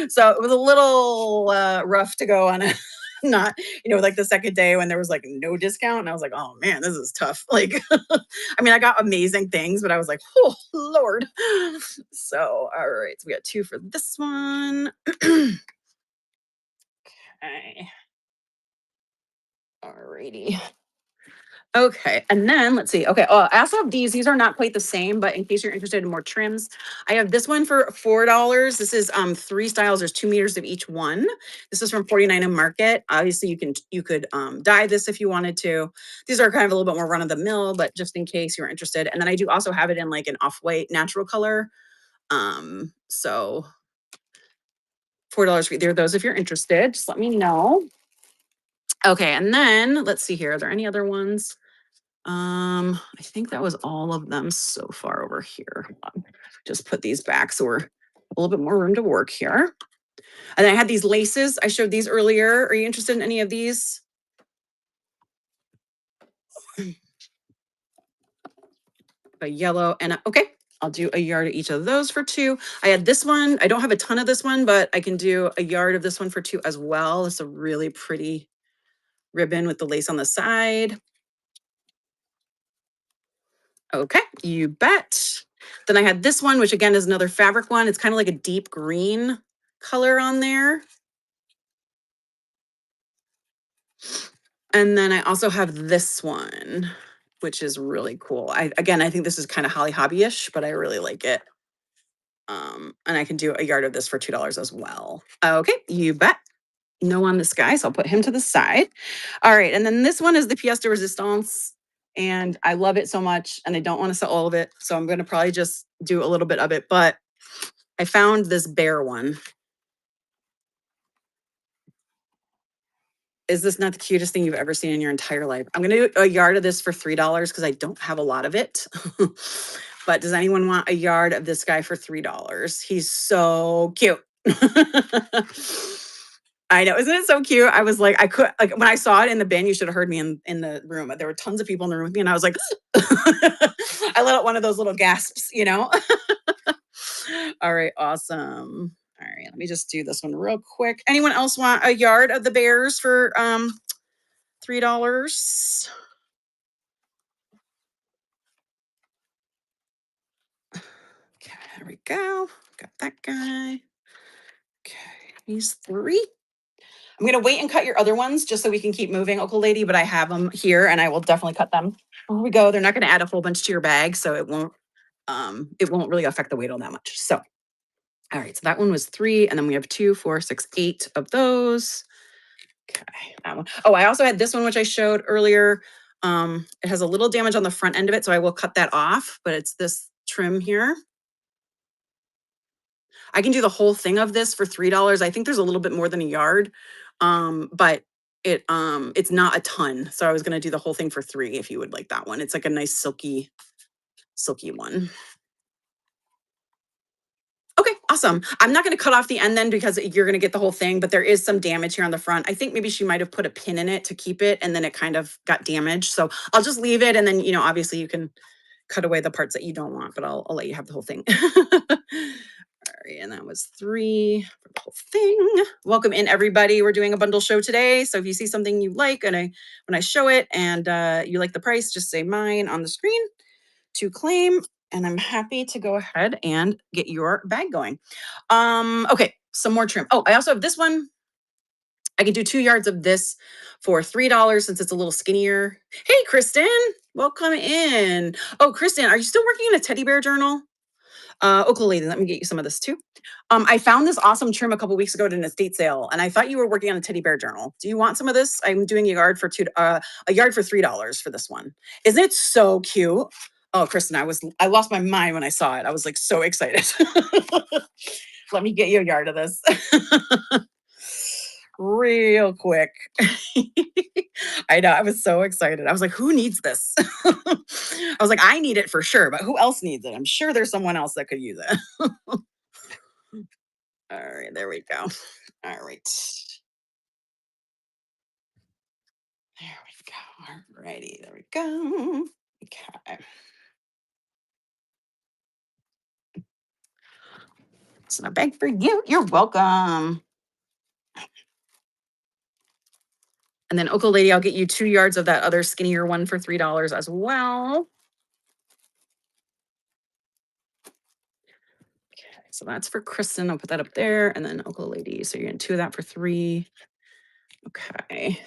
So it was a little rough to go on a not, you know, like the second day when there was like no discount. And I was like, oh man, this is tough. Like, I mean, I got amazing things, but I was like, oh Lord. So, all right. So we got two for this one. Okay. All righty. Okay, and then let's see. Okay, I also have these. These are not quite the same, but in case you're interested in more trims, I have this one for $4. This is 3 styles. There's 2 meters of each one. This is from 49 and Market. Obviously, you could dye this if you wanted to. These are kind of a little bit more run of the mill, but just in case you're interested. And then I do also have it in like an off-white natural color. So $4 for either of those if you're interested. Just let me know. Okay, and then let's see here. Are there any other ones? I think that was all of them so far over here. Hold on. Just put these back so we're a little bit more room to work here. And I had these laces. I showed these earlier. Are you interested in any of these? A yellow and okay. I'll do a yard of each of those for $2. I had this one. I don't have a ton of this one, but I can do a yard of this one for $2 as well. It's a really pretty ribbon with the lace on the side. Okay, you bet. Then I had this one, which again is another fabric one. It's kind of like a deep green color on there. And then I also have this one, which is really cool. I think this is kind of Holly Hobby-ish, but I really like it. And I can do a yard of this for $2 as well. Okay, you bet. No on this guy, so I'll put him to the side. All right, and then this one is the pièce de résistance, and I love it so much, and I don't want to sell all of it, so I'm going to probably just do a little bit of it. But I found this bear one. Is this not the cutest thing you've ever seen in your entire life? I'm going to do a yard of this for $3 because I don't have a lot of it. But does anyone want a yard of this guy for $3? He's so cute. I know, isn't it so cute? I was like, I could like when I saw it in the bin, you should have heard me in the room. There were tons of people in the room with me, and I was like, I let out one of those little gasps, you know. All right, awesome. All right, let me just do this one real quick. Anyone else want a yard of the bears for $3? There we go. Got that guy. Okay, these 3. I'm gonna wait and cut your other ones just so we can keep moving, Uncle Lady, but I have them here and I will definitely cut them. Here we go. They're not gonna add a whole bunch to your bag, so it won't really affect the weight all that much. So, all right, so that one was 3, and then we have 2, 4, 6, 8 of those. Okay, that one. Oh, I also had this one, which I showed earlier. It has a little damage on the front end of it, so I will cut that off, but it's this trim here. I can do the whole thing of this for $3. I think there's a little bit more than a yard, but it's not a ton. So I was gonna do the whole thing for 3 if you would like that one. It's like a nice silky one. Okay, awesome. I'm not going to cut off the end then because you're going to get the whole thing, but there is some damage here on the front. I think maybe she might have put a pin in it to keep it and then it kind of got damaged. So I'll just leave it and then, obviously you can cut away the parts that you don't want, but I'll let you have the whole thing. All right, and that was 3 for the whole thing. Welcome in everybody. We're doing a bundle show today. So if you see something you like and when I show it and you like the price, just say mine on the screen to claim. And I'm happy to go ahead and get your bag going. Okay, some more trim. Oh, I also have this one. I can do 2 yards of this for $3 since it's a little skinnier. Hey, Kristen, welcome in. Oh, Kristen, are you still working in a teddy bear journal? Lady, let me get you some of this too. I found this awesome trim a couple weeks ago at an estate sale, and I thought you were working on a teddy bear journal. Do you want some of this? I'm doing a yard for $3 for this one. Isn't it so cute? Oh, Kristen, I lost my mind when I saw it. I was like so excited. Let me get you a yard of this. Real quick. I know, I was so excited. I was like, who needs this? I was like, I need it for sure, but who else needs it? I'm sure there's someone else that could use it. All right, there we go. All right. There we go. All righty, there we go. Okay. It's a bag for you. You're welcome. And then Oka Lady, I'll get you 2 yards of that other skinnier one for $3 as well. Okay, so that's for Kristen. I'll put that up there. And then Oka Lady. So you're getting 2 of that for 3. Okay.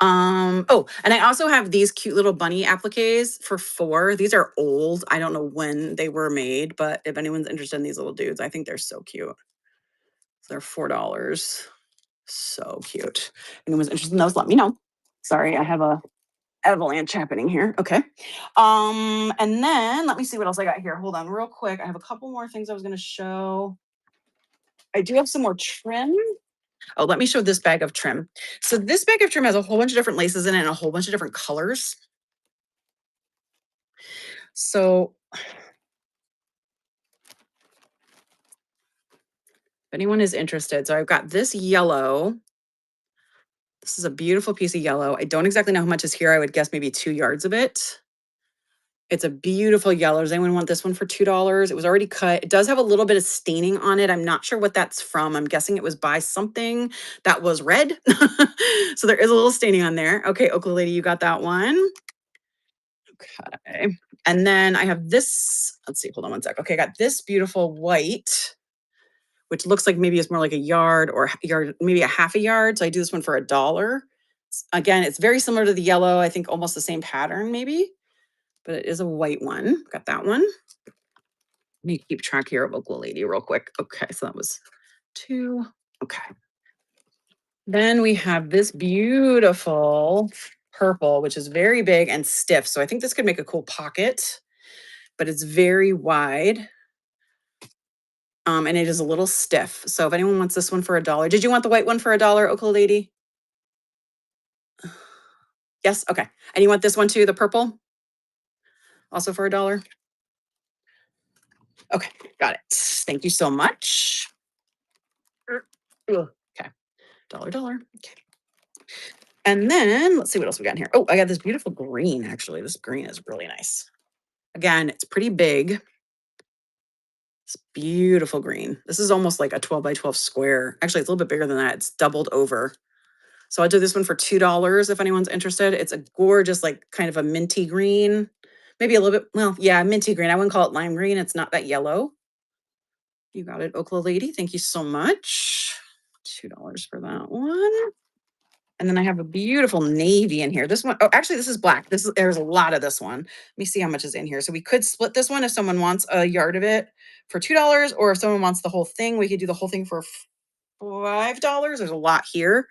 Oh, and I also have these cute little bunny appliques for 4. These are old. I don't know when they were made, but if anyone's interested in these little dudes, I think they're so cute. So they're $4. So cute. Anyone's interested in those, let me know. Sorry, I have a avalanche happening here. Okay. And then let me see what else I got here. Hold on real quick. I have a couple more things I was going to show. I do have some more trim. Oh, let me show this bag of trim. So this bag of trim has a whole bunch of different laces in it and a whole bunch of different colors. So if anyone is interested, so I've got this yellow. This is a beautiful piece of yellow. I don't exactly know how much is here. I would guess maybe 2 yards of it. It's a beautiful yellow. Does anyone want this one for $2? It was already cut. It does have a little bit of staining on it. I'm not sure what that's from. I'm guessing it was by something that was red. So there is a little staining on there. Okay, Oakland Lady, you got that one. Okay. And then I have this. Let's see. Hold on one sec. Okay, I got this beautiful white, which looks like maybe it's more like a yard or maybe a half a yard. So I do this one for $1. Again, it's very similar to the yellow. I think almost the same pattern maybe. But it is a white one. Got that one. Let me keep track here of Oakland Lady real quick. Okay, so that was 2. Okay. Then we have this beautiful purple, which is very big and stiff. So I think this could make a cool pocket, but it's very wide. And it is a little stiff. So if anyone wants this one for $1, did you want the white one for $1, Oakland Lady? Yes. Okay. And you want this one too, the purple? Also for $1? Okay, got it. Thank you so much. Okay, $1. Okay. And then let's see what else we got in here. Oh, I got this beautiful green, actually. This green is really nice. Again, it's pretty big. It's beautiful green. This is almost like a 12 by 12 square. Actually, it's a little bit bigger than that. It's doubled over. So I'll do this one for $2 if anyone's interested. It's a gorgeous, like kind of a minty green. Maybe a little bit, well, yeah, minty green. I wouldn't call it lime green. It's not that yellow. You got it, Okla Lady. Thank you so much. $2 for that one. And then I have a beautiful navy in here. This one, oh, actually, this is black. There's a lot of this one. Let me see how much is in here. So we could split this one if someone wants a yard of it for $2, or if someone wants the whole thing, we could do the whole thing for $5. There's a lot here.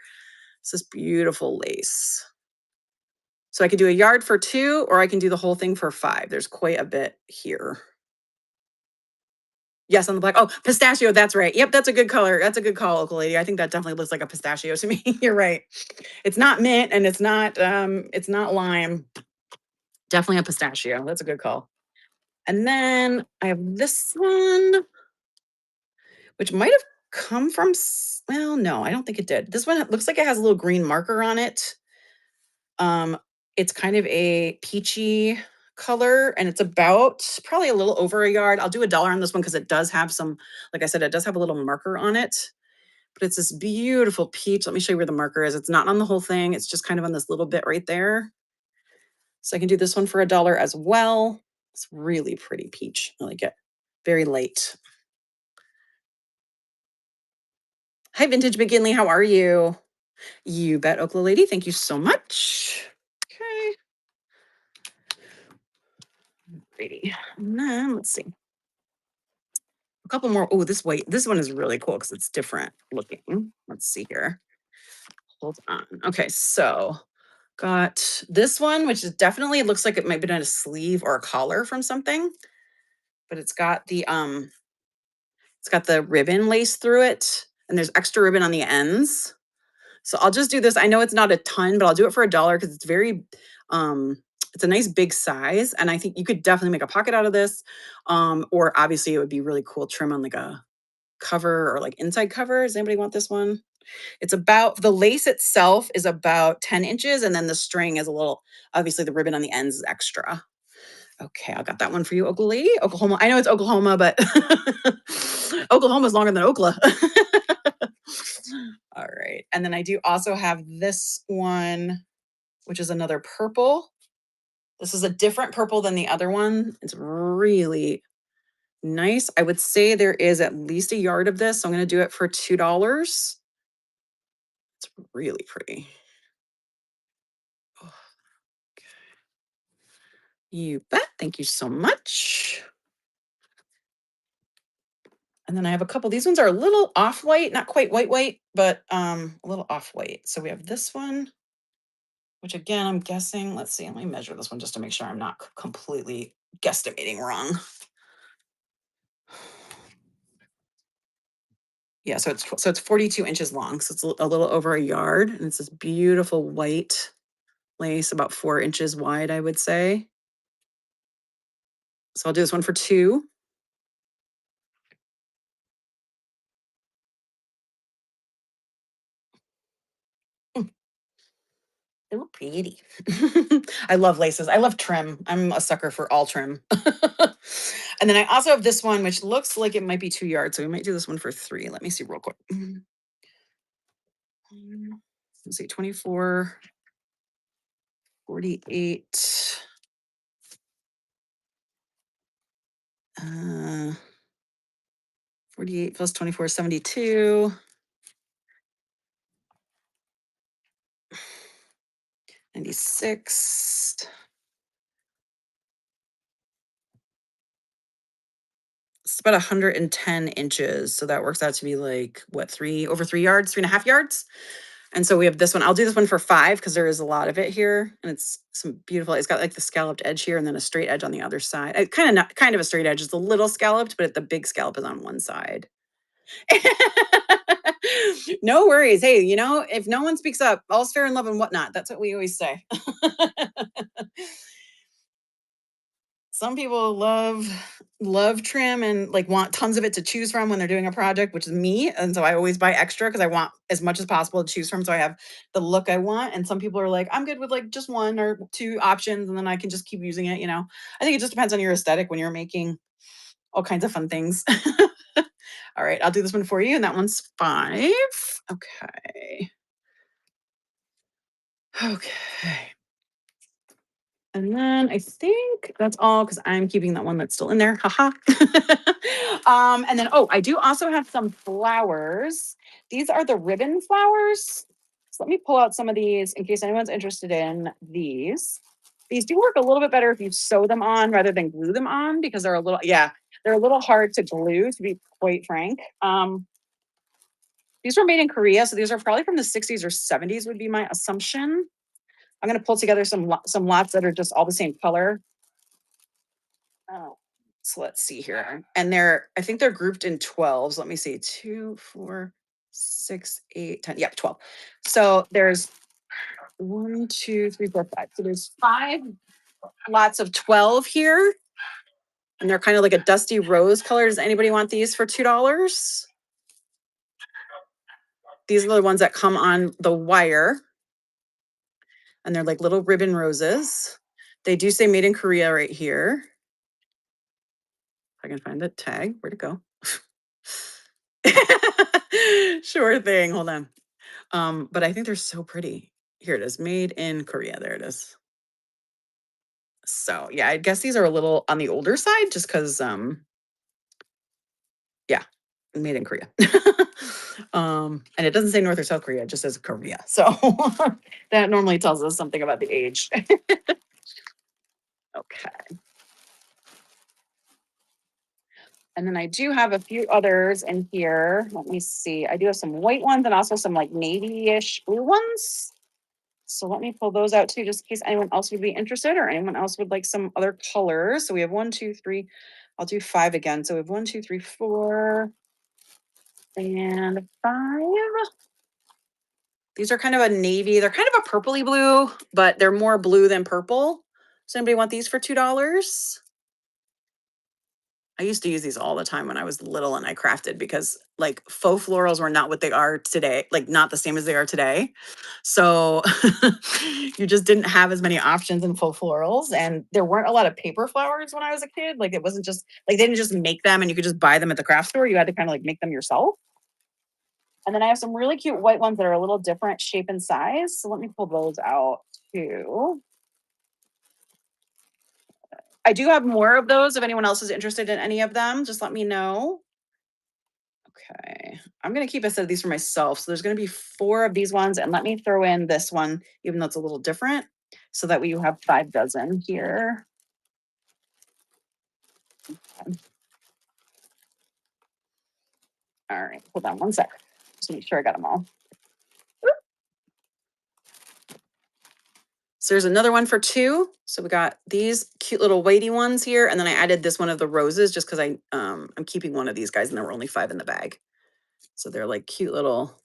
This is beautiful lace. So I could do a yard for 2, or I can do the whole thing for 5. There's quite a bit here. Yes, on the black. Oh, pistachio. That's right. Yep, that's a good color. That's a good call, Local Lady. I think that definitely looks like a pistachio to me. You're right. It's not mint and it's not lime. Definitely a pistachio. That's a good call. And then I have this one, which might have come from, well, no, I don't think it did. This one looks like it has a little green marker on it. Um, it's kind of a peachy color, and it's about probably a little over a yard. I'll do $1 on this one because it does have some, like I said, it does have a little marker on it. But it's this beautiful peach. Let me show you where the marker is. It's not on the whole thing. It's just kind of on this little bit right there. So I can do this one for $1 as well. It's really pretty peach. I like it. Very light. Hi, Vintage McGinley. How are you? You bet, Okla Lady. Thank you so much. Okay. Pretty. And then let's see. A couple more. Oh, this white. This one is really cool because it's different looking. Let's see here. Hold on. Okay, so got this one, which is definitely, it looks like it might be on a sleeve or a collar from something, but it's got the ribbon lace through it, and there's extra ribbon on the ends. So I'll just do this. I know it's not a ton, but I'll do it for $1 because it's very, it's a nice big size, and I think you could definitely make a pocket out of this. Or obviously it would be really cool trim on like a cover or like inside cover. Does anybody want this one? It's about, the lace itself is about 10 inches, and then the string is a little, obviously the ribbon on the ends is extra. Okay, I got that one for you, Oklahoma Lady. Oklahoma. I know it's Oklahoma, but Oklahoma's longer than Okla. All right. And then I do also have this one, which is another purple. This is a different purple than the other one. It's really nice. I would say there is at least a yard of this. So I'm going to do it for $2. It's really pretty. Oh, you bet. Thank you so much. And then I have a couple. These ones are a little off white, not quite white, but a little off white. So we have this one, which again, I'm guessing, let's see, let me measure this one just to make sure I'm not completely guesstimating wrong. Yeah, so it's 42 inches long. So it's a little over a yard, and it's this beautiful white lace, about 4 inches wide, I would say. So I'll do this one for 2. They look pretty. I love laces. I love trim. I'm a sucker for all trim. And then I also have this one, which looks like it might be 2 yards. So we might do this one for 3. Let me see real quick. Let's see, 24, 48. 48 plus 24, 72. 96. It's about 110 inches. So that works out to be like, what, over 3 yards, 3.5 yards? And so we have this one. I'll do this one for 5 because there is a lot of it here. And it's some beautiful, it's got like the scalloped edge here and then a straight edge on the other side. Kind of a straight edge. It's a little scalloped, but the big scallop is on one side. No worries. Hey, if no one speaks up, all's fair in love and whatnot. That's what we always say. Some people love trim and like want tons of it to choose from when they're doing a project, which is me. And so I always buy extra because I want as much as possible to choose from. So I have the look I want. And some people are like, I'm good with like just 1 or 2 options, and then I can just keep using it. I think it just depends on your aesthetic when you're making all kinds of fun things. All right, I'll do this one for you. And that one's 5. Okay. Okay. And then I think that's all because I'm keeping that one that's still in there. Haha. And then, oh, I do also have some flowers. These are the ribbon flowers. So let me pull out some of these in case anyone's interested in these. These do work a little bit better if you sew them on rather than glue them on because they're a little, yeah, they're a little hard to glue, to be quite frank. These were made in Korea, so these are probably from the 60s or 70s would be my assumption. I'm going to pull together some lots that are just all the same color. Oh, so let's see here. And I think they're grouped in 12s. Let me see. 2, 4, 6, 8, 10. Yep, 12. So there's 1, 2, 3, 4, 5. So there's 5 lots of 12 here. And they're kind of like a dusty rose color. Does anybody want these for $2? These are the ones that come on the wire. And they're like little ribbon roses. They do say made in Korea right here. If I can find the tag, where'd it go? Sure thing. Hold on. But I think they're so pretty. Here it is, made in Korea. There it is. So yeah, I guess these are a little on the older side just because yeah, made in Korea. And it doesn't say North or South Korea, it just says Korea. So that normally tells us something about the age. Okay. And then I do have a few others in here. Let me see. I do have some white ones and also some like navy-ish blue ones. So let me pull those out too, just in case anyone else would be interested or anyone else would like some other colors. So we have 1, 2, 3. I'll do 5 again. So we have 1, 2, 3, 4, and 5. These are kind of a navy. They're kind of a purpley blue, but they're more blue than purple. Does anybody want these for $2? I used to use these all the time when I was little and I crafted because like faux florals were not what they are today, like not the same as they are today. So you just didn't have as many options in faux florals. And there weren't a lot of paper flowers when I was a kid. Like it wasn't just like they didn't just make them and you could just buy them at the craft store. You had to kind of like make them yourself. And then I have some really cute white ones that are a little different shape and size. So let me pull those out too. I do have more of those. If anyone else is interested in any of them, just let me know. Okay, I'm going to keep a set of these for myself. So there's going to be 4 of these ones. And let me throw in this one, even though it's a little different, so that we have 5 dozen here. Okay. All right, hold on one sec. Just make sure I got them all. So there's another one for 2. So we got these cute little weighty ones here. And then I added this one of the roses just because I'm keeping one of these guys and there were only 5 in the bag. So they're like cute little,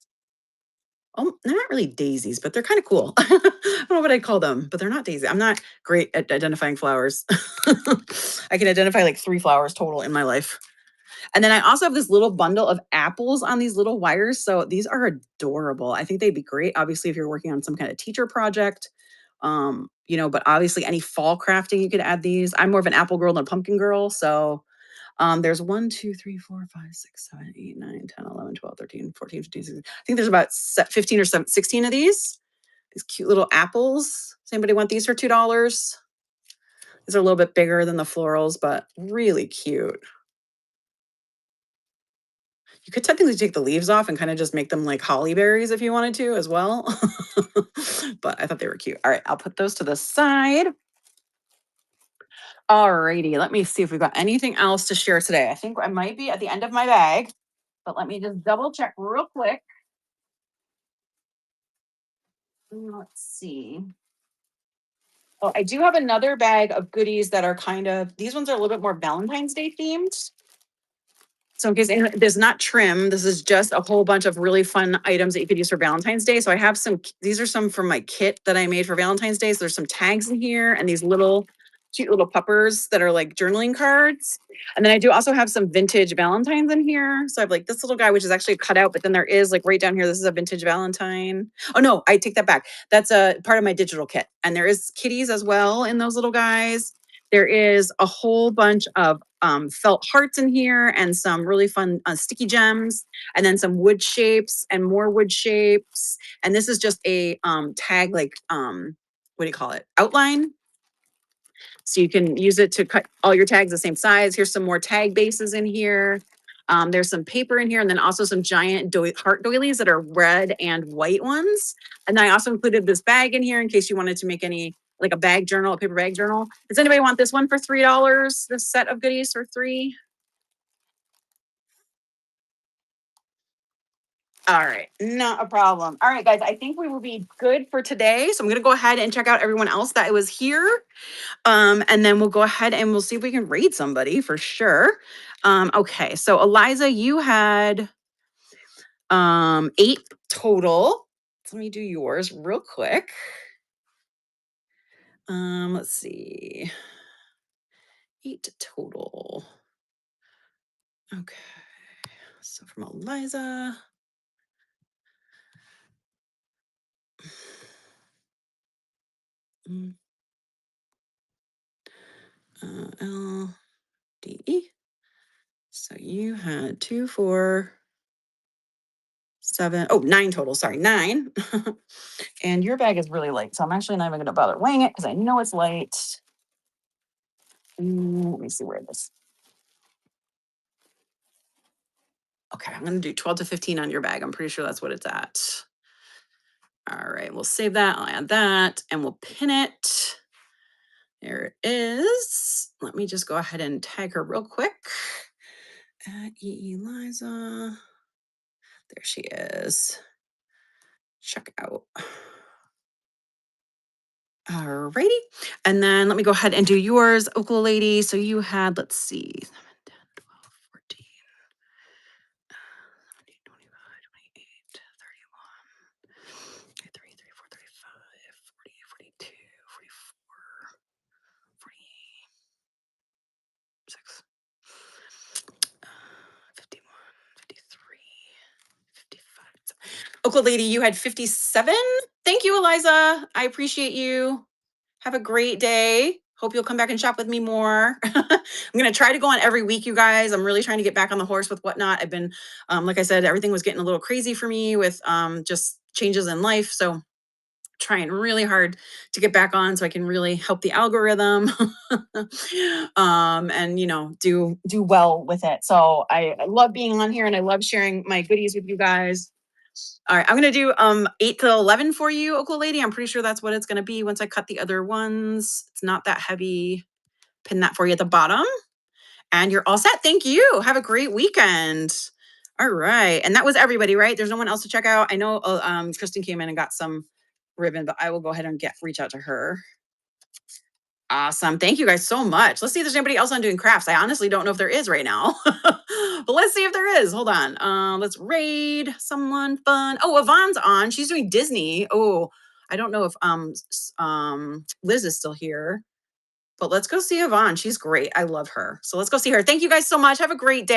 oh, they're not really daisies, but they're kind of cool. I don't know what I'd call them, but they're not daisy. I'm not great at identifying flowers. I can identify like 3 flowers total in my life. And then I also have this little bundle of apples on these little wires. So these are adorable. I think they'd be great, obviously, if you're working on some kind of teacher project. But obviously any fall crafting, you could add these. I'm more of an apple girl than a pumpkin girl. So there's 1, 2, 3, 4, 5, 6, 7, 8, 9, 10, 11, 12, 13, 14, 15, 16. I think there's about 15 or 16 of these cute little apples. Does anybody want these for $2? These are a little bit bigger than the florals, but really cute. You could technically take the leaves off and kind of just make them like holly berries if you wanted to as well. But I thought they were cute. All right, I'll put those to the side. Alrighty, let me see if we've got anything else to share today. I think I might be at the end of my bag, but let me just double check real quick. Let's see. Oh, I do have another bag of goodies that are these ones are a little bit more Valentine's Day themed. So in case there's not trim, this is just a whole bunch of really fun items that you could use for Valentine's Day. So I have these are some from my kit that I made for Valentine's Day. So there's some tags in here and these little cute little puppers that are like journaling cards. And then I do also have some vintage Valentines in here. So I have like this little guy, which is actually cut out, but then there is like right down here, this is a vintage Valentine. Oh no, I take that back. That's a part of my digital kit. And there is kitties as well in those little guys. There is a whole bunch of felt hearts in here and some really fun sticky gems, and then some wood shapes and more wood shapes. And this is just a tag, like what do you call it? Outline. So you can use it to cut all your tags the same size. Here's some more tag bases in here. There's some paper in here, and then also some giant heart doilies that are red and white ones. And then I also included this bag in here in case you wanted to make any, like a bag journal, a paper bag journal. Does anybody want this one for $3? This set of goodies for $3? All right, not a problem. All right, guys, I think we will be good for today. So I'm gonna go ahead and check out everyone else that was here. And then we'll go ahead and we'll see if we can raid somebody for sure. Okay, so Eliza, you had 8 total. So let me do yours real quick. Let's see. 8 total. Okay. So from Eliza. L D E. So you had 2, 4, 7. Oh, 9 total. Sorry, 9. And your bag is really light. So I'm actually not even going to bother weighing it because I know it's light. Let me see where it is. Okay, I'm going to do 12 to 15 on your bag. I'm pretty sure that's what it's at. All right, we'll save that. I'll add that and we'll pin it. There it is. Let me just go ahead and tag her real quick. At Eliza. There she is. Check out. Alrighty. And then let me go ahead and do yours, Okla lady. So you had, let's see, 7, 10, 12, 14, 17, 25, 28, 31, 33, 34, 35, 40, 42, 44, 46, 51, 53, 55. Okla lady, you had 57. Thank you, Eliza. I appreciate you. Have a great day. Hope you'll come back and shop with me more. I'm going to try to go on every week, you guys. I'm really trying to get back on the horse with whatnot. I've been, like I said, everything was getting a little crazy for me with just changes in life. So trying really hard to get back on so I can really help the algorithm and do well with it. So I love being on here and I love sharing my goodies with you guys. All right, I'm gonna do 8 to 11 for you, Okla lady. I'm pretty sure that's what it's gonna be once I cut the other ones. It's not that heavy. Pin that for you at the bottom. And you're all set. Thank you. Have a great weekend. All right. And that was everybody, right? There's no one else to check out. I know Kristen came in and got some ribbon, but I will go ahead and reach out to her. Awesome. Thank you guys so much. Let's see if there's anybody else on doing crafts. I honestly don't know if there is right now, but let's see if there is. Hold on. Let's raid someone fun. Oh, Yvonne's on. She's doing Disney. Oh, I don't know if Liz is still here, but let's go see Yvonne. She's great. I love her. So let's go see her. Thank you guys so much. Have a great day.